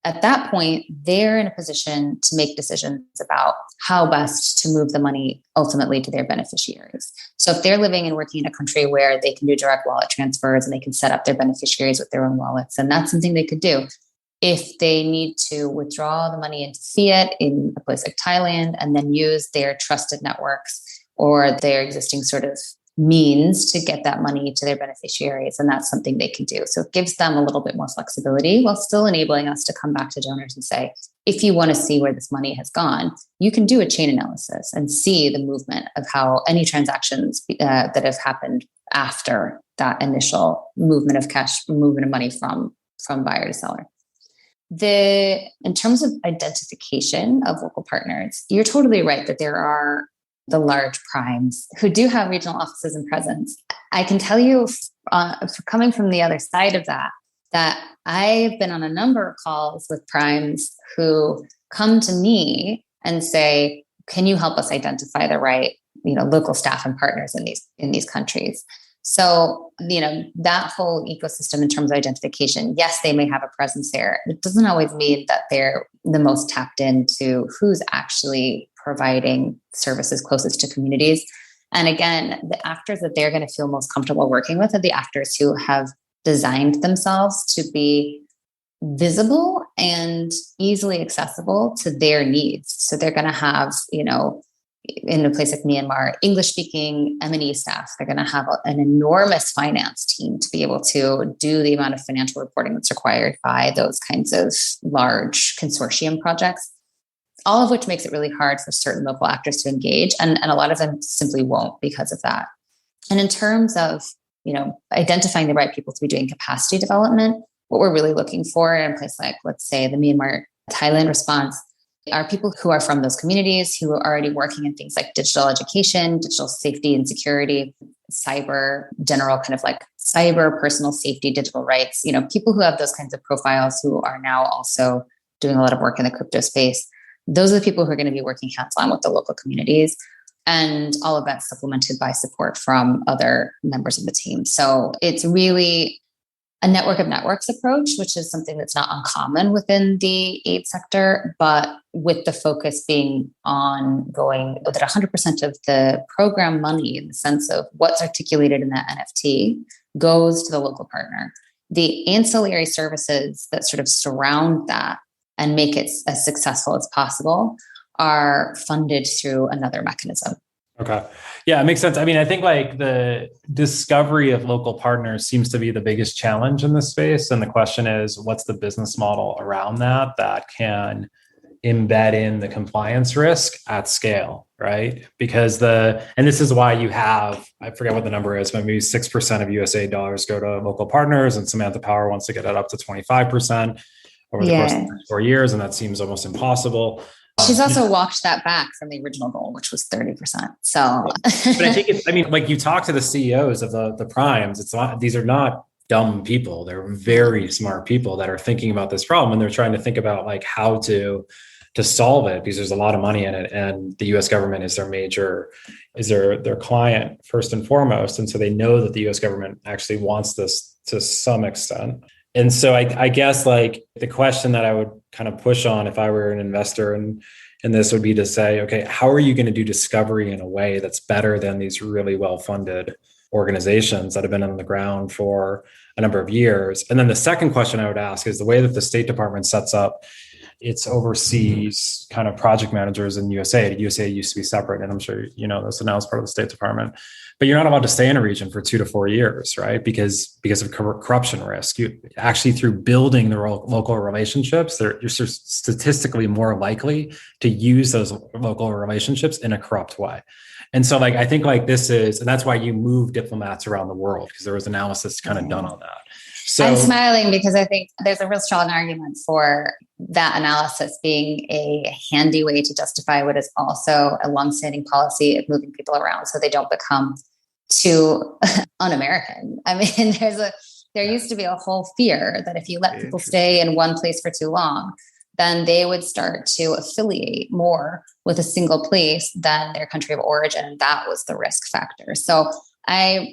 C: At that point, they're in a position to make decisions about how best to move the money ultimately to their beneficiaries. So if they're living and working in a country where they can do direct wallet transfers and they can set up their beneficiaries with their own wallets, then that's something they could do. If they need to withdraw the money into fiat in a place like Thailand and then use their trusted networks or their existing sort of means to get that money to their beneficiaries, and that's something they can do. So it gives them a little bit more flexibility while still enabling us to come back to donors and say, if you want to see where this money has gone, you can do a chain analysis and see the movement of how any transactions that have happened after that initial movement of cash, movement of money from buyer to seller. In terms of identification of local partners, you're totally right that there are the large primes who do have regional offices and presence. I can tell you, coming from the other side of that I've been on a number of calls with primes who come to me and say, can you help us identify the right, local staff and partners in these countries? So, that whole ecosystem in terms of identification, yes, they may have a presence there. It doesn't always mean that they're the most tapped into who's actually providing services closest to communities. And again, the actors that they're going to feel most comfortable working with are the actors who have designed themselves to be visible and easily accessible to their needs. So they're going to have, in a place like Myanmar, English-speaking M&E staff. They're going to have an enormous finance team to be able to do the amount of financial reporting that's required by those kinds of large consortium projects, all of which makes it really hard for certain local actors to engage. And a lot of them simply won't because of that. And in terms of, identifying the right people to be doing capacity development, what we're really looking for in a place like, let's say, the Myanmar, Thailand response, are people who are from those communities, who are already working in things like digital education, digital safety and security, cyber, general kind of like cyber personal safety, digital rights, people who have those kinds of profiles who are now also doing a lot of work in the crypto space. Those are the people who are going to be working hands-on with the local communities. And all of that supplemented by support from other members of the team. So it's really a network of networks approach, which is something that's not uncommon within the aid sector, but with the focus being on going that 100% of the program money, in the sense of what's articulated in that NFT, goes to the local partner. The ancillary services that sort of surround that and make it as successful as possible are funded through another mechanism.
A: Okay. Yeah, it makes sense. I mean, I think like the discovery of local partners seems to be the biggest challenge in this space. And the question is, what's the business model around that can embed in the compliance risk at scale, right? Because and this is why you have, I forget what the number is, but maybe 6% of USAID dollars go to local partners, and Samantha Power wants to get it up to 25% over the course of the next 4 years. And that seems almost impossible.
C: She's also walked that back from the original goal, which was 30%. So,
A: but I think like you talk to the CEOs of the primes, these are not dumb people. They're very smart people that are thinking about this problem, and they're trying to think about like how to solve it, because there's a lot of money in it, and the US government is their client first and foremost. And so they know that the US government actually wants this to some extent. And so I guess like the question that I would kind of push on if I were an investor and this would be to say, okay, how are you going to do discovery in a way that's better than these really well-funded organizations that have been on the ground for a number of years? And then the second question I would ask is the way that the State Department sets up its overseas kind of project managers in USAID. USAID used to be separate, and I'm sure you know this, and now it's part of the State Department. But you're not allowed to stay in a region for 2 to 4 years, right? Because of corruption risk. You actually, through building the local relationships, you're statistically more likely to use those local relationships in a corrupt way. And so, like, I think like this is, and that's why you move diplomats around the world, because there was analysis kind of done on that. So
C: I'm smiling because I think there's a real strong argument for that analysis being a handy way to justify what is also a longstanding policy of moving people around so they don't become too un-American. I mean, there used to be a whole fear that if you let people stay in one place for too long, then they would start to affiliate more with a single place than their country of origin. And that was the risk factor. So I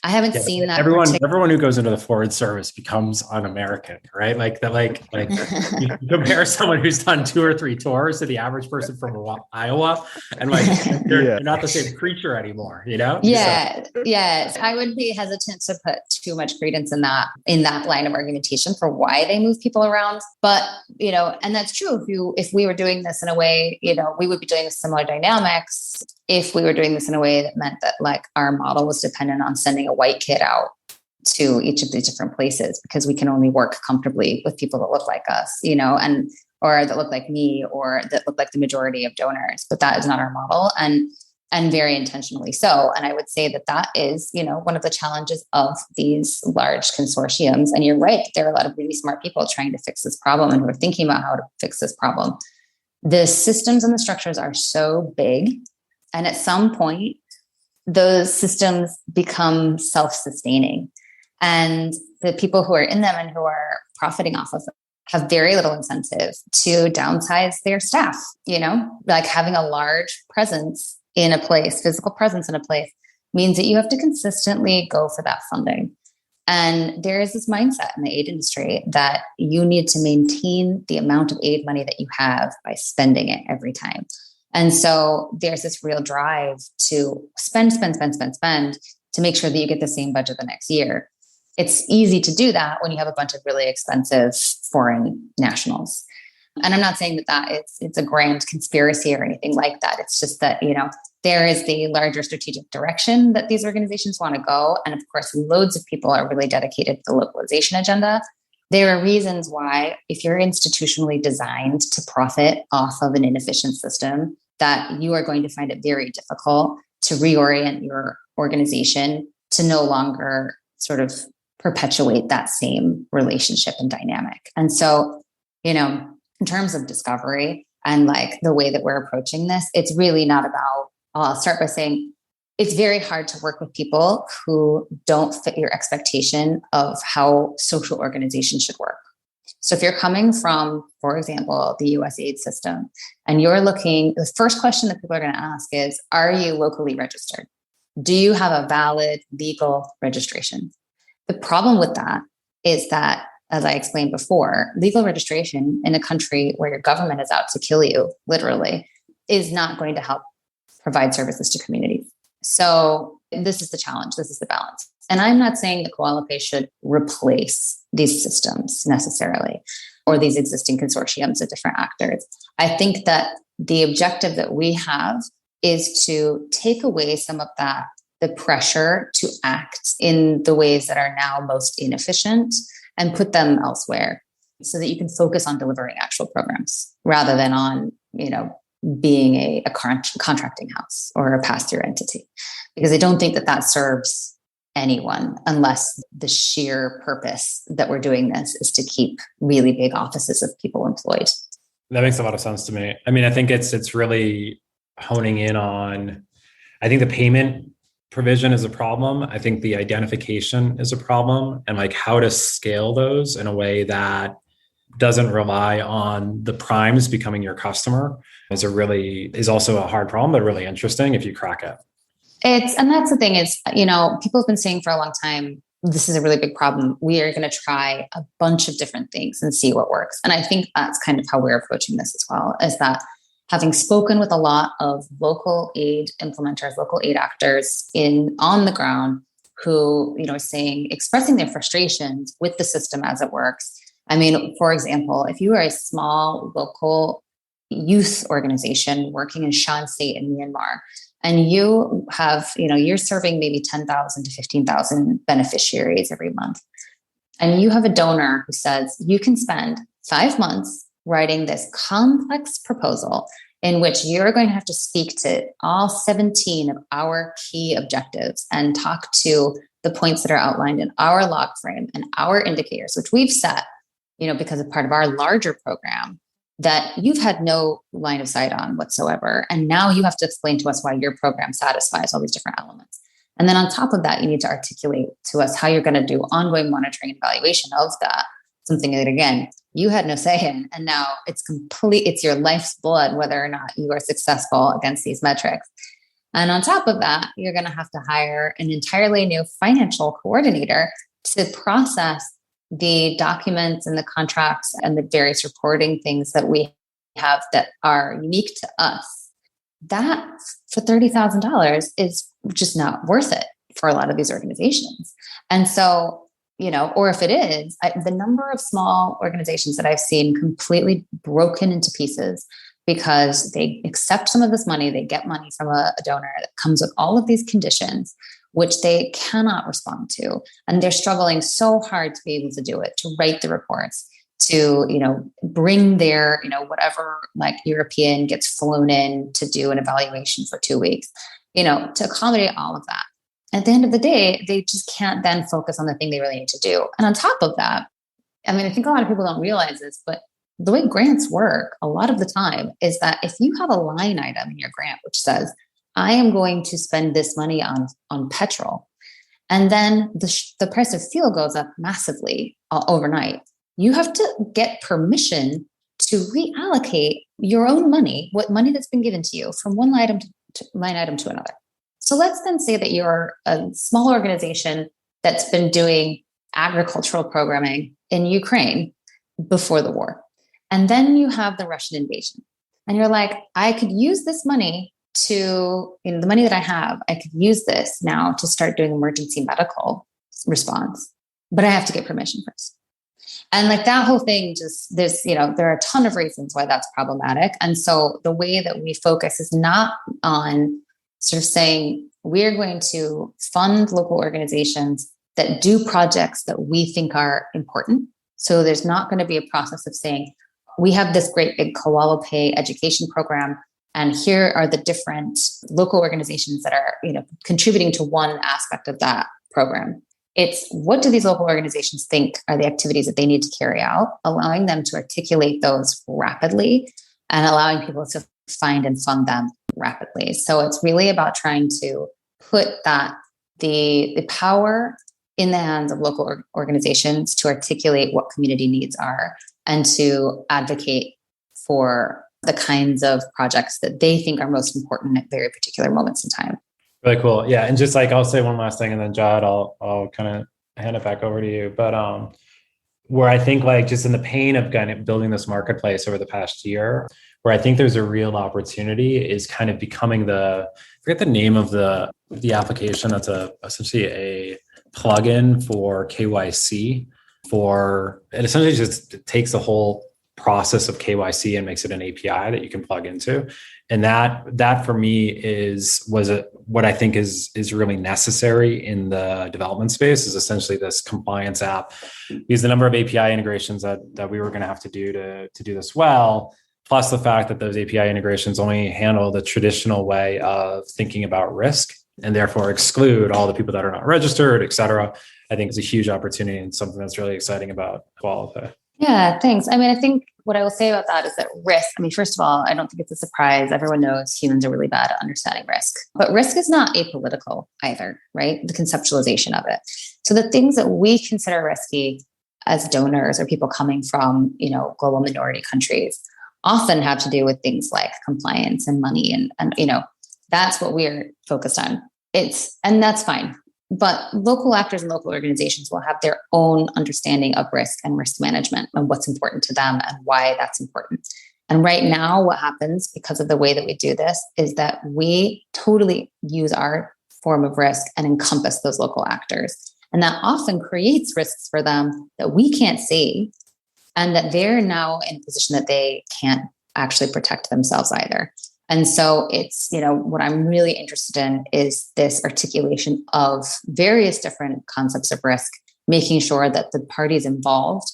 C: haven't seen that.
A: Everyone who goes into the Foreign Service becomes un-American, right? Like you compare someone who's done 2 or 3 tours to the average person from Iowa, and like you're not the same creature anymore, you know?
C: Yeah. So. Yes. I would be hesitant to put too much credence in that line of argumentation for why they move people around. But, and that's true. If we were doing this in a way, we would be doing similar dynamics. If we were doing this in a way that meant that like our model was dependent on sending a white kid out to each of these different places, because we can only work comfortably with people that look like us, or that look like me, or that look like the majority of donors. But that is not our model, and very intentionally so. And I would say that is, one of the challenges of these large consortiums. And you're right, there are a lot of really smart people trying to fix this problem and who are thinking about how to fix this problem. The systems and the structures are so big. And at some point, those systems become self-sustaining. And the people who are in them and who are profiting off of them have very little incentive to downsize their staff, like having a large presence in a place, physical presence in a place, means that you have to consistently go for that funding. And there is this mindset in the aid industry that you need to maintain the amount of aid money that you have by spending it every time. And so there's this real drive to spend to make sure that you get the same budget the next year. It's easy to do that when you have a bunch of really expensive foreign nationals. And I'm not saying that it's a grand conspiracy or anything like that. It's just that, there is the larger strategic direction that these organizations want to go. And of course, loads of people are really dedicated to the localization agenda. There are reasons why, if you're institutionally designed to profit off of an inefficient system, that you are going to find it very difficult to reorient your organization to no longer sort of perpetuate that same relationship and dynamic. And so, in terms of discovery and like the way that we're approaching this, it's really not about, I'll start by saying, it's very hard to work with people who don't fit your expectation of how social organizations should work. So if you're coming from, for example, the US aid system, and you're looking, the first question that people are going to ask is, are you locally registered? Do you have a valid legal registration? The problem with that is that, as I explained before, legal registration in a country where your government is out to kill you, literally, is not going to help provide services to communities. So this is the challenge. This is the balance. And I'm not saying that CoalaPay should replace these systems necessarily, or these existing consortiums of different actors. I think that the objective that we have is to take away some of the pressure to act in the ways that are now most inefficient and put them elsewhere so that you can focus on delivering actual programs rather than on, being a contracting house or a pass-through entity. Because I don't think that serves anyone unless the sheer purpose that we're doing this is to keep really big offices of people employed.
A: That makes a lot of sense to me. I mean, I think it's really honing in on, I think the payment provision is a problem. I think the identification is a problem, and like how to scale those in a way that doesn't rely on the primes becoming your customer is also a hard problem, but really interesting if you crack it.
C: And that's the thing is, people have been saying for a long time, this is a really big problem. We are going to try a bunch of different things and see what works. And I think that's kind of how we're approaching this as well, is that having spoken with a lot of local aid implementers, local aid actors on the ground who, are expressing their frustrations with the system as it works. I mean, for example, if you are a small local youth organization working in Shan State in Myanmar, and you have, you're serving maybe 10,000 to 15,000 beneficiaries every month, and you have a donor who says you can spend 5 months writing this complex proposal in which you're going to have to speak to all 17 of our key objectives and talk to the points that are outlined in our log frame and our indicators, which we've set, because of part of our larger program that you've had no line of sight on whatsoever. And now you have to explain to us why your program satisfies all these different elements. And then on top of that, you need to articulate to us how you're going to do ongoing monitoring and evaluation of that. Something that, again, you had no say in, and now it's your life's blood, whether or not you are successful against these metrics. And on top of that, you're going to have to hire an entirely new financial coordinator to process the documents and the contracts and the various reporting things that we have that are unique to us. That for $30,000 is just not worth it for a lot of these organizations. And so, or if it is, the number of small organizations that I've seen completely broken into pieces because they accept some of this money, they get money from a donor that comes with all of these conditions, which they cannot respond to. And they're struggling so hard to be able to do it, to write the reports, to, bring their, whatever European gets flown in to do an evaluation for 2 weeks, to accommodate all of that. At the end of the day, they just can't then focus on the thing they really need to do. And on top of that, I mean, I think a lot of people don't realize this, but the way grants work a lot of the time is that if you have a line item in your grant, which says, I am going to spend this money on petrol, and then the price of fuel goes up massively overnight, you have to get permission to reallocate your own money, what money that's been given to you, from one line item to another. So let's then say that you're a small organization that's been doing agricultural programming in Ukraine before the war. And then you have the Russian invasion. And you're like, I could use this money to, the money that I have, I could use this now to start doing emergency medical response. But I have to get permission first. And that whole thing there are a ton of reasons why that's problematic. And so the way that we focus is not on sort of saying we're going to fund local organizations that do projects that we think are important. So there's not going to be a process of saying, we have this great big CoalaPay education program, and here are the different local organizations that are, contributing to one aspect of that program. It's what do these local organizations think are the activities that they need to carry out, allowing them to articulate those rapidly and allowing people to find and fund them rapidly. So it's really about trying to put the power in the hands of local organizations to articulate what community needs are and to advocate for the kinds of projects that they think are most important at very particular moments in time.
A: Really cool. Yeah. And just I'll say one last thing, and then Jahed, I'll kind of hand it back over to you. But where I think just in the pain of kind of building this marketplace over the past year, where I think there's a real opportunity is kind of becoming I forget the name of the application. That's essentially a plugin for KYC it essentially just takes the whole process of KYC and makes it an API that you can plug into. And that for me what I think is really necessary in the development space is essentially this compliance app. Because the number of API integrations that we were going to have to do to do this well, plus the fact that those API integrations only handle the traditional way of thinking about risk and therefore exclude all the people that are not registered, et cetera, I think is a huge opportunity and something that's really exciting about CoalaPay.
C: Yeah, thanks. I mean, I think what I will say about that is that risk, I mean, first of all, I don't think it's a surprise. Everyone knows humans are really bad at understanding risk, but risk is not apolitical either, right? The conceptualization of it. So the things that we consider risky as donors or people coming from, global minority countries often have to do with things like compliance and money. And that's what we're focused on. And that's fine. But local actors and local organizations will have their own understanding of risk and risk management and what's important to them and why that's important. And right now, what happens because of the way that we do this is that we totally use our form of risk and encompass those local actors. And that often creates risks for them that we can't see and that they're now in a position that they can't actually protect themselves either. And so it's, what I'm really interested in is this articulation of various different concepts of risk, making sure that the parties involved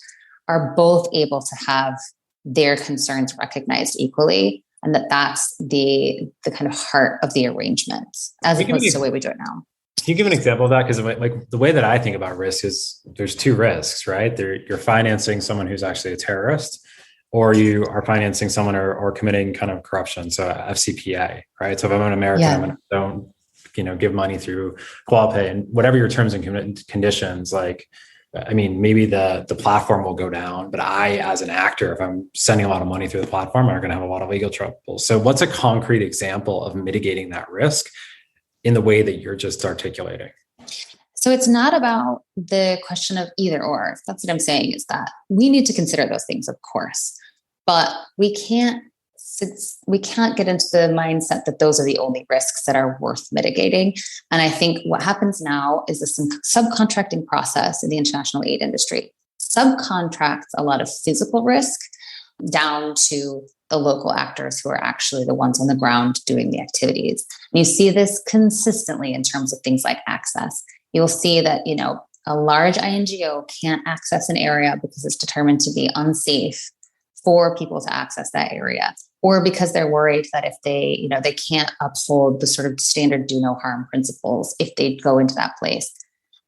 C: are both able to have their concerns recognized equally, and that that's the kind of heart of the arrangement, as opposed to the way we do it now.
A: Can you give an example of that? Because like the way that I think about risk is there's two risks, right? You're financing someone who's actually a terrorist, or you are financing someone or committing kind of corruption. So FCPA, right? So if I'm an American, I don't, give money through CoalaPay and whatever your terms and conditions, maybe the platform will go down, but I, as an actor, if I'm sending a lot of money through the platform, I'm going to have a lot of legal trouble. So what's a concrete example of mitigating that risk in the way that you're just articulating?
C: So it's not about the question of either or. That's what I'm saying, is that we need to consider those things, of course, but we can't get into the mindset that those are the only risks that are worth mitigating. And I think what happens now is this subcontracting process in the international aid industry subcontracts a lot of physical risk down to the local actors who are actually the ones on the ground doing the activities. And you see this consistently in terms of things like access. You'll see that, a large INGO can't access an area because it's determined to be unsafe for people to access that area, or because they're worried that if they can't uphold the sort of standard do no harm principles if they go into that place.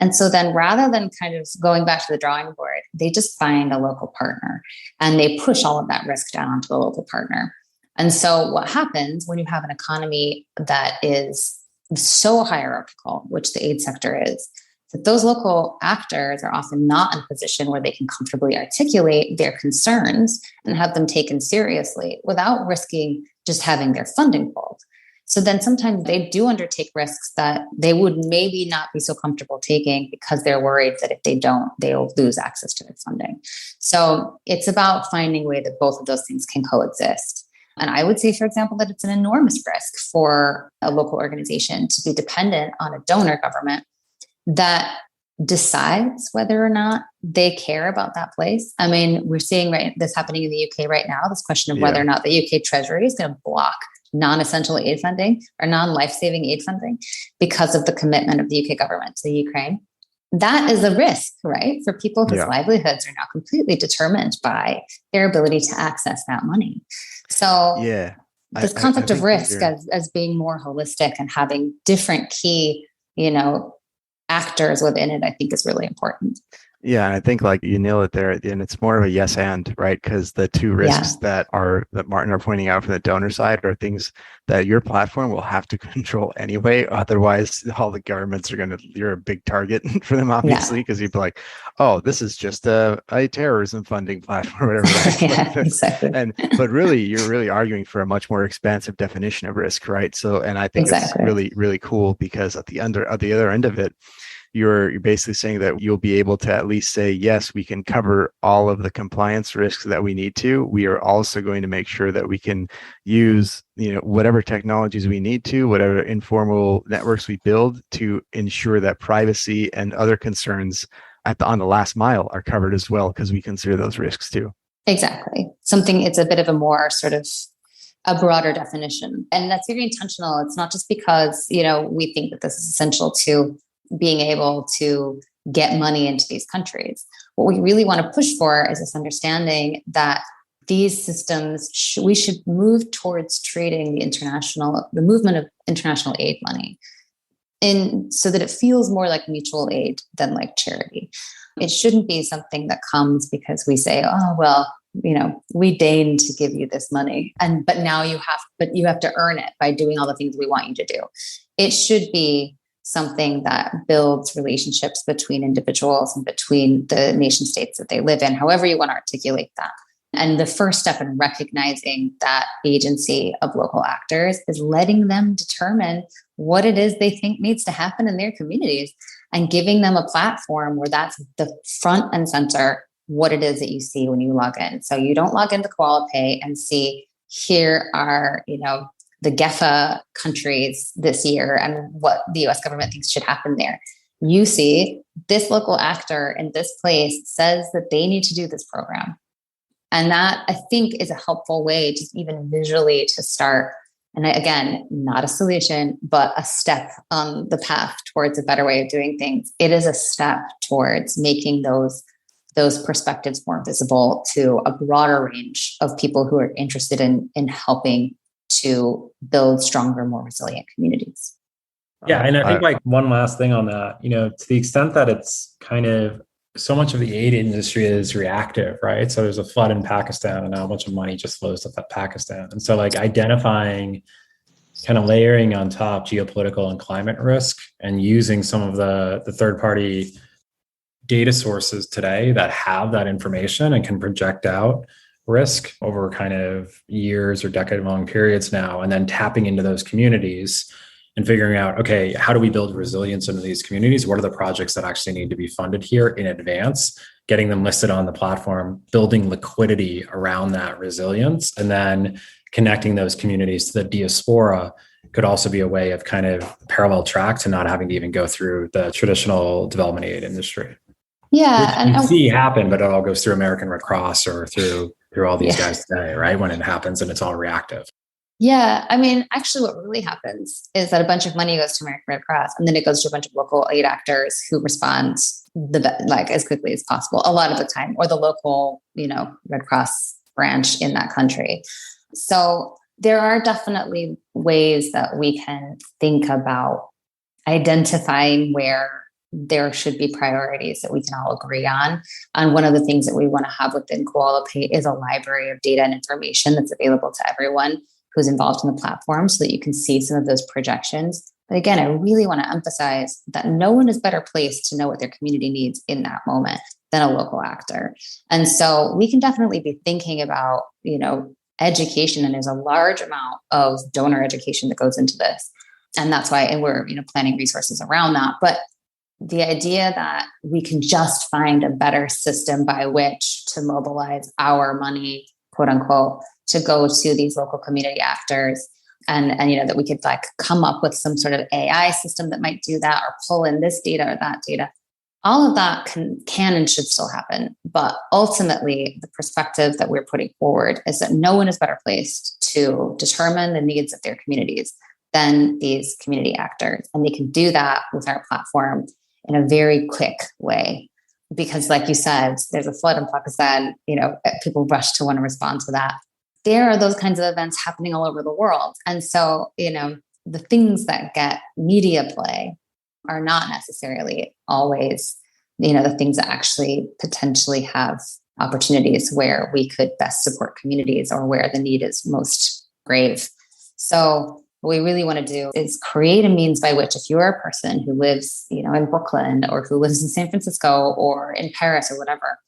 C: And so then rather than kind of going back to the drawing board, they just find a local partner and they push all of that risk down onto the local partner. And so what happens when you have an economy that is so hierarchical, which the aid sector is, that those local actors are often not in a position where they can comfortably articulate their concerns and have them taken seriously without risking just having their funding pulled. So then sometimes they do undertake risks that they would maybe not be so comfortable taking because they're worried that if they don't, they'll lose access to their funding. So it's about finding a way that both of those things can coexist. And I would say, for example, that it's an enormous risk for a local organization to be dependent on a donor government that decides whether or not they care about that place. I mean, we're seeing this happening in the UK right now, this question of whether or not the UK Treasury is going to block non-essential aid funding or non-life-saving aid funding because of the commitment of the UK government to the Ukraine. That is a risk, right? For people whose livelihoods are now completely determined by their ability to access that money. So this concept of risk as being more holistic and having different key, actors within it, I think is really important.
B: Yeah, and I think you nail it there, and it's more of a yes and, right? Because the two risks that Martin are pointing out from the donor side are things that your platform will have to control anyway. Otherwise, all the governments you're a big target for them, obviously, because you'd be like, oh, this is just a terrorism funding platform or whatever. Right?
C: Exactly.
B: But really, you're really arguing for a much more expansive definition of risk, right? So, and I think it's really, really cool because at the other end of it, you're basically saying that you'll be able to at least say, yes, we can cover all of the compliance risks that we need to. We are also going to make sure that we can use, whatever technologies we need to, whatever informal networks we build to ensure that privacy and other concerns on the last mile are covered as well, because we consider those risks too.
C: Exactly. It's a bit of a more sort of a broader definition. And that's very intentional. It's not just because, we think that this is essential to being able to get money into these countries. What we really want to push for is this understanding that these systems, we should move towards treating the movement of international aid money so that it feels more like mutual aid than like charity. It shouldn't be something that comes because we say, oh, well, we deign to give you this money. But you have to earn it by doing all the things we want you to do. It should be something that builds relationships between individuals and between the nation states that they live in, however you want to articulate that. And the first step in recognizing that agency of local actors is letting them determine what it is they think needs to happen in their communities and giving them a platform where that's the front and center what it is that you see when you log in. So you don't log into CoalaPay and see, here are, the GEFA countries this year and what the US government thinks should happen there. You see this local actor in this place says that they need to do this program. And that, I think, is a helpful way, just even visually, to start. And again, not a solution, but a step on the path towards a better way of doing things. It is a step towards making those perspectives more visible to a broader range of people who are interested in helping to build stronger, more resilient communities.
A: Yeah. And I think one last thing on that, to the extent that it's kind of so much of the aid industry is reactive, right? So there's a flood in Pakistan and now a bunch of money just flows to Pakistan. And so identifying, kind of layering on top geopolitical and climate risk and using some of the third-party data sources today that have that information and can project out risk over kind of years or decade-long periods now, and then tapping into those communities and figuring out, okay, how do we build resilience into these communities? What are the projects that actually need to be funded here in advance? Getting them listed on the platform, building liquidity around that resilience, and then connecting those communities to the diaspora could also be a way of kind of parallel track to not having to even go through the traditional development aid industry.
C: Yeah.
A: Which you see happen, but it all goes through American Red Cross or through all these guys today, right? When it happens and it's all reactive.
C: Yeah. I mean, actually what really happens is that a bunch of money goes to American Red Cross and then it goes to a bunch of local aid actors who respond as quickly as possible a lot of the time, or the local, Red Cross branch in that country. So there are definitely ways that we can think about identifying where there should be priorities that we can all agree on. And one of the things that we want to have within CoalaPay is a library of data and information that's available to everyone who's involved in the platform so that you can see some of those projections. But again, I really want to emphasize that no one is better placed to know what their community needs in that moment than a local actor. And so we can definitely be thinking about, education, and there's a large amount of donor education that goes into this. And that's why we're, planning resources around that. But the idea that we can just find a better system by which to mobilize our money, quote unquote, to go to these local community actors, and that we could come up with some sort of AI system that might do that, or pull in this data or that data. All of that can and should still happen. But ultimately, the perspective that we're putting forward is that no one is better placed to determine the needs of their communities than these community actors. And they can do that with our platform in a very quick way. Because like you said, there's a flood in Pakistan, people rush to want to respond to that. There are those kinds of events happening all over the world. And so, the things that get media play are not necessarily always, the things that actually potentially have opportunities where we could best support communities or where the need is most grave. So what we really want to do is create a means by which, if you're a person who lives, in Brooklyn, or who lives in San Francisco or in Paris or whatever,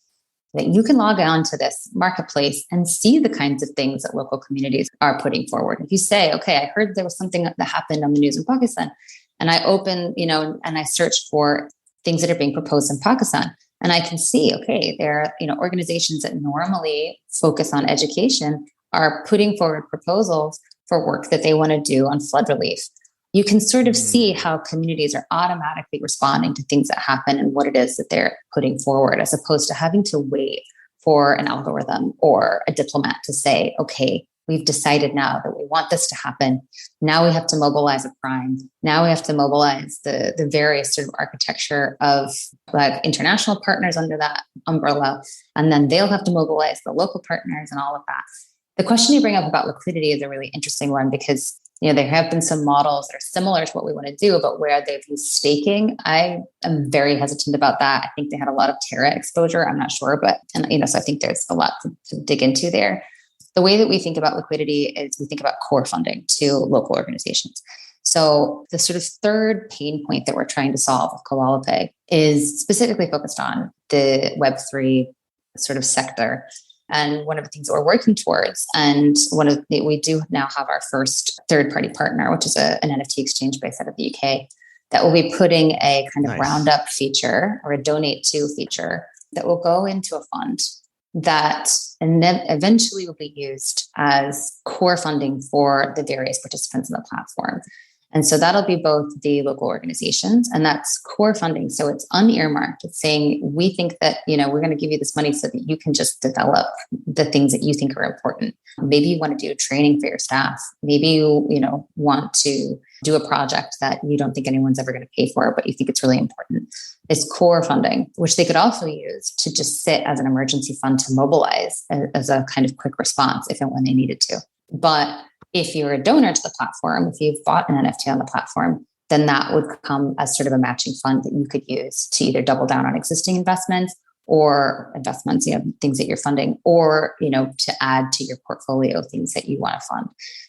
C: that you can log on to this marketplace and see the kinds of things that local communities are putting forward. If you say, okay, I heard there was something that happened on the news in Pakistan, and I open, and I search for things that are being proposed in Pakistan, and I can see, okay, there are, organizations that normally focus on education are putting forward proposals for work that they want to do on flood relief. You can sort of see how communities are automatically responding to things that happen and what it is that they're putting forward, as opposed to having to wait for an algorithm or a diplomat to say, okay, we've decided now that we want this to happen. Now we have to mobilize a prime. Now we have to mobilize the various sort of architecture of like international partners under that umbrella. And then they'll have to mobilize the local partners and all of that. The question you bring up about liquidity is a really interesting one because, you know, there have been some models that are similar to what we want to do, but where they've used staking, I am very hesitant about that. I think they had a lot of Terra exposure. I'm not sure, but, and, you know, so I think there's a lot to dig into there. The way that we think about liquidity is we think about core funding to local organizations. So the sort of third pain point that we're trying to solve with CoalaPay is specifically focused on the Web3 sort of sector. And one of the things that we're working towards, and we do now have our first third-party partner, which is an NFT exchange based out of the UK, that will be putting a kind of roundup feature or a donate to feature that will go into a fund that and then eventually will be used as core funding for the various participants in the platform. And so that'll be both the local organizations, and that's core funding. So it's unearmarked. It's saying, we think that, you know, we're going to give you this money so that you can just develop the things that you think are important. Maybe you want to do training for your staff. Maybe you know, want to do a project that you don't think anyone's ever going to pay for, but you think it's really important. It's core funding, which they could also use to just sit as an emergency fund to mobilize as a kind of quick response if and when they needed to. But if you're a donor to the platform, if you've bought an NFT on the platform, then that would come as sort of a matching fund that you could use to either double down on existing investments, you know, things that you're funding, or, you know, to add to your portfolio things that you want to fund.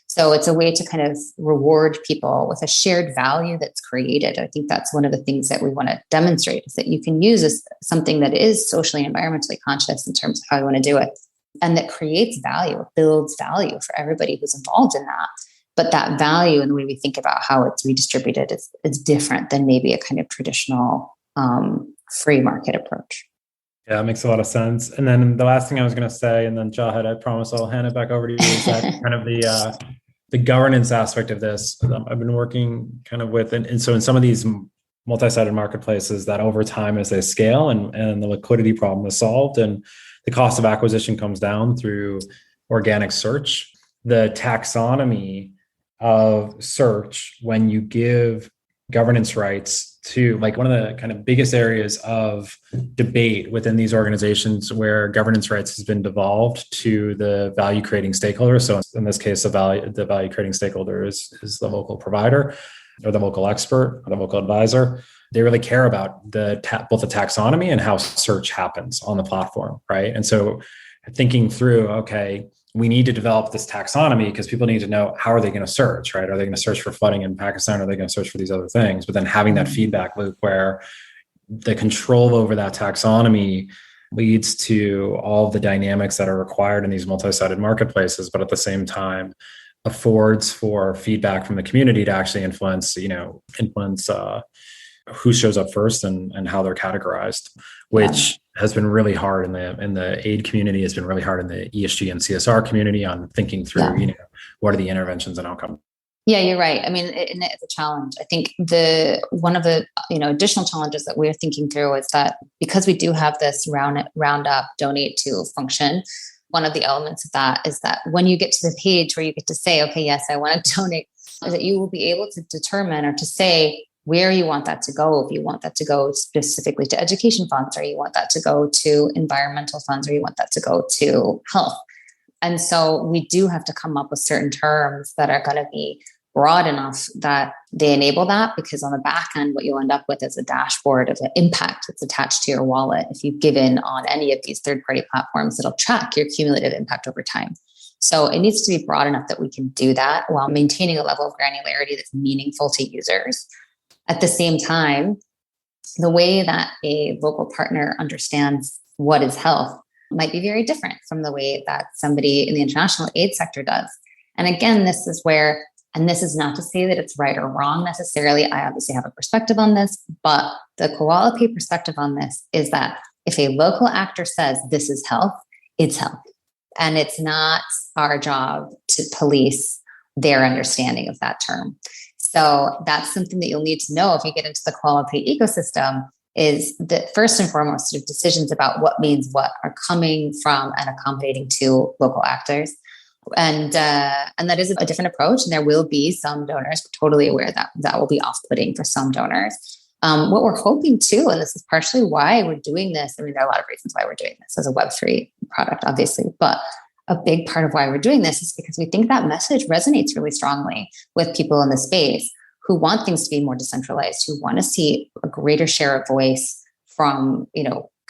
C: So it's a way to kind of reward people with a shared value that's created. I think that's one of the things that we want to demonstrate, is that you can use as something that is socially and environmentally conscious in terms of how you want to do it, and that creates value, builds value for everybody who's involved in that. But that value and the way we think about how it's redistributed is different than maybe a kind of traditional free market approach.
A: Yeah, it makes a lot of sense. And then the last thing I was going to say, and then Jahed, I promise I'll hand it back over to you, is that kind of the governance aspect of this. I've been working kind of with, and so in some of these multi-sided marketplaces, that over time as they scale and the liquidity problem is solved and the cost of acquisition comes down through organic search, the taxonomy of search, when you give governance rights to, like, one of the kind of biggest areas of debate within these organizations where governance rights has been devolved to the value creating stakeholder. So in this case, the value creating stakeholder is the local provider or the local expert or the local advisor. They really care about both the taxonomy and how search happens on the platform, right? And so thinking through, okay, we need to develop this taxonomy because people need to know, how are they going to search, right? Are they going to search for flooding in Pakistan? Are they going to search for these other things? But then having that feedback loop where the control over that taxonomy leads to all the dynamics that are required in these multi-sided marketplaces, but at the same time affords for feedback from the community to actually influence who shows up first and how they're categorized, which has been really hard in the aid community, has been really hard in the ESG and CSR community on thinking through, you know, what are the interventions and outcomes.
C: Yeah, you're right. I mean, it's a challenge. I think one of the additional challenges that we're thinking through is that because we do have this round up, donate to function, one of the elements of that is that when you get to the page where you get to say, okay, yes, I want to donate, is that you will be able to determine or to say where you want that to go. If you want that to go specifically to education funds, or you want that to go to environmental funds, or you want that to go to health. And so we do have to come up with certain terms that are going to be broad enough that they enable that, because on the back end, what you'll end up with is a dashboard of the impact that's attached to your wallet. If you've given on any of these third-party platforms, it'll track your cumulative impact over time. So it needs to be broad enough that we can do that while maintaining a level of granularity that's meaningful to users. At the same time, the way that a local partner understands what is health might be very different from the way that somebody in the international aid sector does. And again, this is where, and this is not to say that it's right or wrong necessarily. I obviously have a perspective on this, but the CoalaPay perspective on this is that if a local actor says this is health, it's health. And it's not our job to police their understanding of that term. So that's something that you'll need to know if you get into the CoalaPay ecosystem, is that first and foremost, sort of decisions about what means what are coming from and accommodating to local actors. And that is a different approach. And there will be some donors, we're totally aware that that will be off-putting for some donors. What we're hoping too, and this is partially why we're doing this. I mean, there are a lot of reasons why we're doing this as a Web3 product, obviously, but a big part of why we're doing this is because we think that message resonates really strongly with people in the space who want things to be more decentralized, who want to see a greater share of voice from,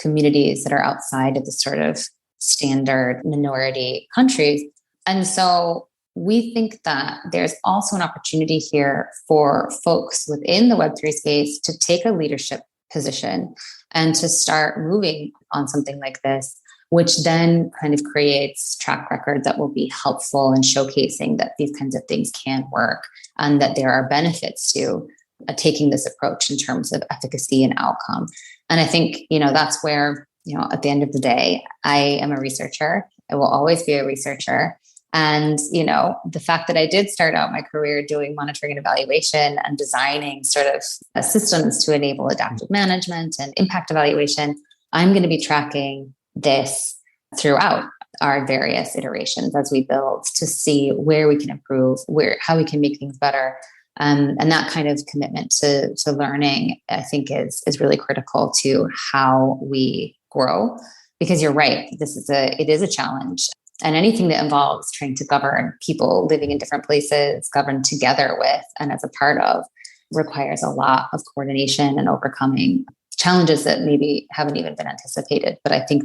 C: communities that are outside of the sort of standard minority countries. And so we think that there's also an opportunity here for folks within the Web3 space to take a leadership position and to start moving on something like this, which then kind of creates track record that will be helpful in showcasing that these kinds of things can work and that there are benefits to taking this approach in terms of efficacy and outcome. And I think, that's where, at the end of the day, I am a researcher. I will always be a researcher. And, the fact that I did start out my career doing monitoring and evaluation and designing sort of systems to enable adaptive management and impact evaluation, I'm going to be tracking this throughout our various iterations as we build to see where we can improve, how we can make things better. And that kind of commitment to learning, I think, is really critical to how we grow. Because you're right, it is a challenge. And anything that involves trying to govern people living in different places, govern together with, and as a part of, requires a lot of coordination and overcoming challenges that maybe haven't even been anticipated. But I think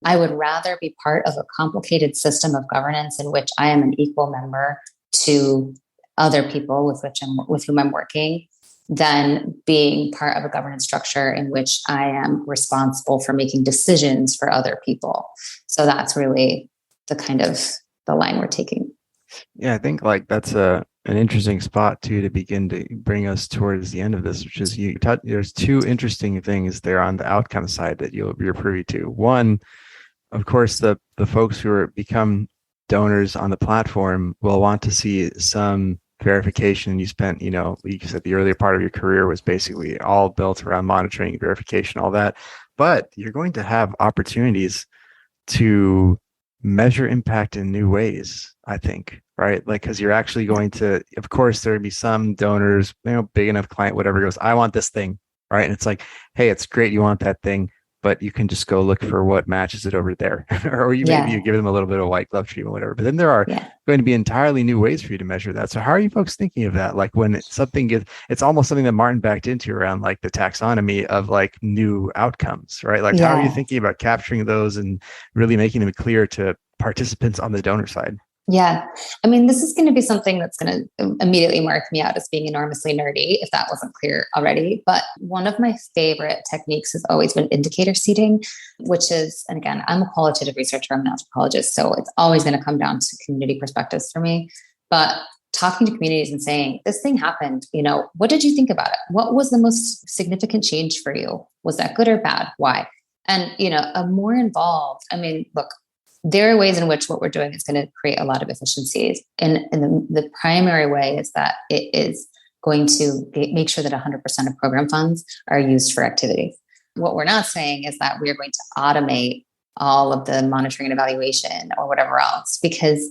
C: I would rather be part of a complicated system of governance in which I am an equal member to other people with whom I'm working than being part of a governance structure in which I am responsible for making decisions for other people. So that's really the line we're taking.
B: Yeah, I think that's an interesting spot too to begin to bring us towards the end of this, which is there's two interesting things there on the outcome side that you're privy to. One, of course, the folks who become donors on the platform will want to see some verification. You spent, you said the earlier part of your career was basically all built around monitoring, verification, all that. But you're going to have opportunities to measure impact in new ways, I think, right? Because you're actually going to, of course, there will be some donors, big enough client, whatever, goes, I want this thing, right? And it's like, hey, it's great you want that thing, but you can just go look for what matches it over there. Or maybe you give them a little bit of white glove treatment, whatever. But then there are going to be entirely new ways for you to measure that. So how are you folks thinking of that? Like when it's almost something that Martin backed into around like the taxonomy of like new outcomes, right? Like how are you thinking about capturing those and really making them clear to participants on the donor side?
C: Yeah. I mean, this is going to be something that's going to immediately mark me out as being enormously nerdy, if that wasn't clear already. But one of my favorite techniques has always been indicator seeding, which is, and again, I'm a qualitative researcher, I'm an anthropologist, so it's always going to come down to community perspectives for me. But talking to communities and saying, this thing happened, what did you think about it? What was the most significant change for you? Was that good or bad? Why? And, a more involved, look, there are ways in which what we're doing is going to create a lot of efficiencies. And the primary way is that it is going to make sure that 100% of program funds are used for activities. What we're not saying is that we are going to automate all of the monitoring and evaluation or whatever else, because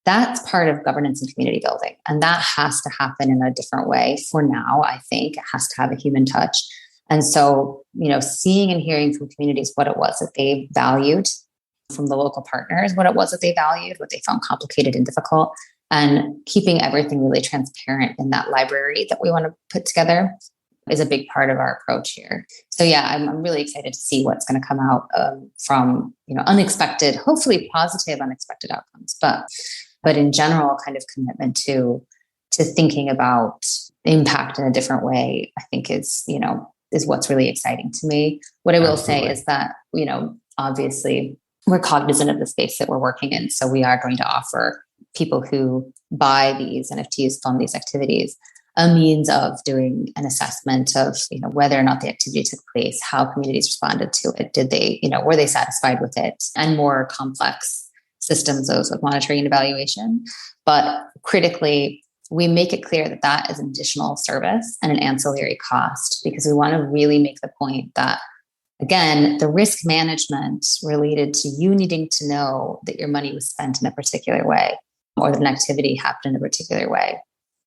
C: that's part of governance and community building. And that has to happen in a different way. For now, I think it has to have a human touch. And so, seeing and hearing from communities what it was that they valued from the local partners, what it was that they valued, what they found complicated and difficult, and keeping everything really transparent in that library that we want to put together is a big part of our approach here. So I'm really excited to see what's going to come out from, unexpected, hopefully positive, unexpected outcomes. But in general, kind of commitment to thinking about impact in a different way, I think is what's really exciting to me. What I will say is that, obviously, we're cognizant of the space that we're working in. So we are going to offer people who buy these NFTs, fund these activities, a means of doing an assessment of, whether or not the activity took place, how communities responded to it. Did they, were they satisfied with it? And more complex systems of monitoring and evaluation. But critically, we make it clear that that is an additional service and an ancillary cost, because we want to really make the point that, again, the risk management related to you needing to know that your money was spent in a particular way or that an activity happened in a particular way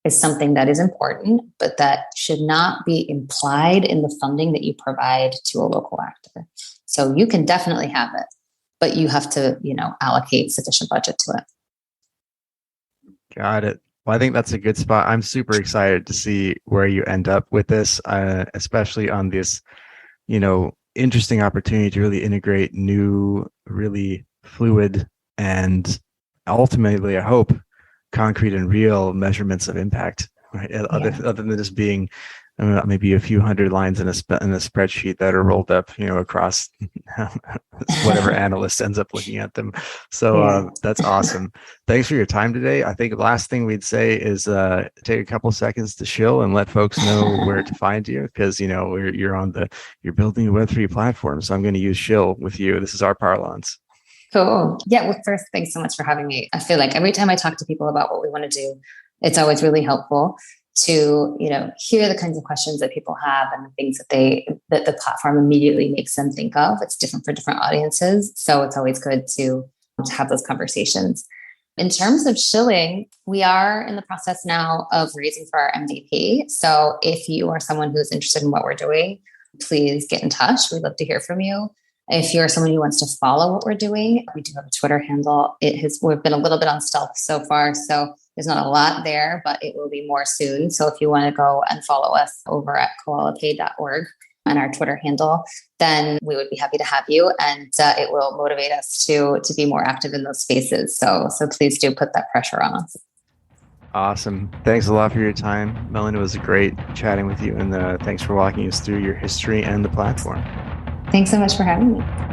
C: is something that is important, but that should not be implied in the funding that you provide to a local actor. So you can definitely have it, but you have to, allocate sufficient budget to it.
B: Got it. Well, I think that's a good spot. I'm super excited to see where you end up with this, especially on this, interesting opportunity to really integrate new, really fluid, and ultimately, I hope, concrete and real measurements of impact. Right? Yeah. Other than just being maybe a few hundred lines in a spreadsheet that are rolled up, across whatever analyst ends up looking at them. So that's awesome. Thanks for your time today. I think the last thing we'd say is take a couple seconds to chill and let folks know where to find you, because you're building a Web3 platform. So I'm going to use shill with you. This is our parlance.
C: Cool. Yeah. Well, first, thanks so much for having me. I feel like every time I talk to people about what we want to do, it's always really helpful to, hear the kinds of questions that people have and the things that the platform immediately makes them think of. It's different for different audiences. So it's always good to have those conversations. In terms of shilling, we are in the process now of raising for our MVP. So if you are someone who's interested in what we're doing, please get in touch. We'd love to hear from you. If you're someone who wants to follow what we're doing, we do have a Twitter handle. We've been a little bit on stealth so far, so there's not a lot there, but it will be more soon. So if you want to go and follow us over at CoalaPay.org and our Twitter handle, then we would be happy to have you, and it will motivate us to be more active in those spaces. So please do put that pressure on us.
B: Awesome. Thanks a lot for your time, Melyn. It was great chatting with you, and thanks for walking us through your history and the platform.
C: Thanks so much for having me.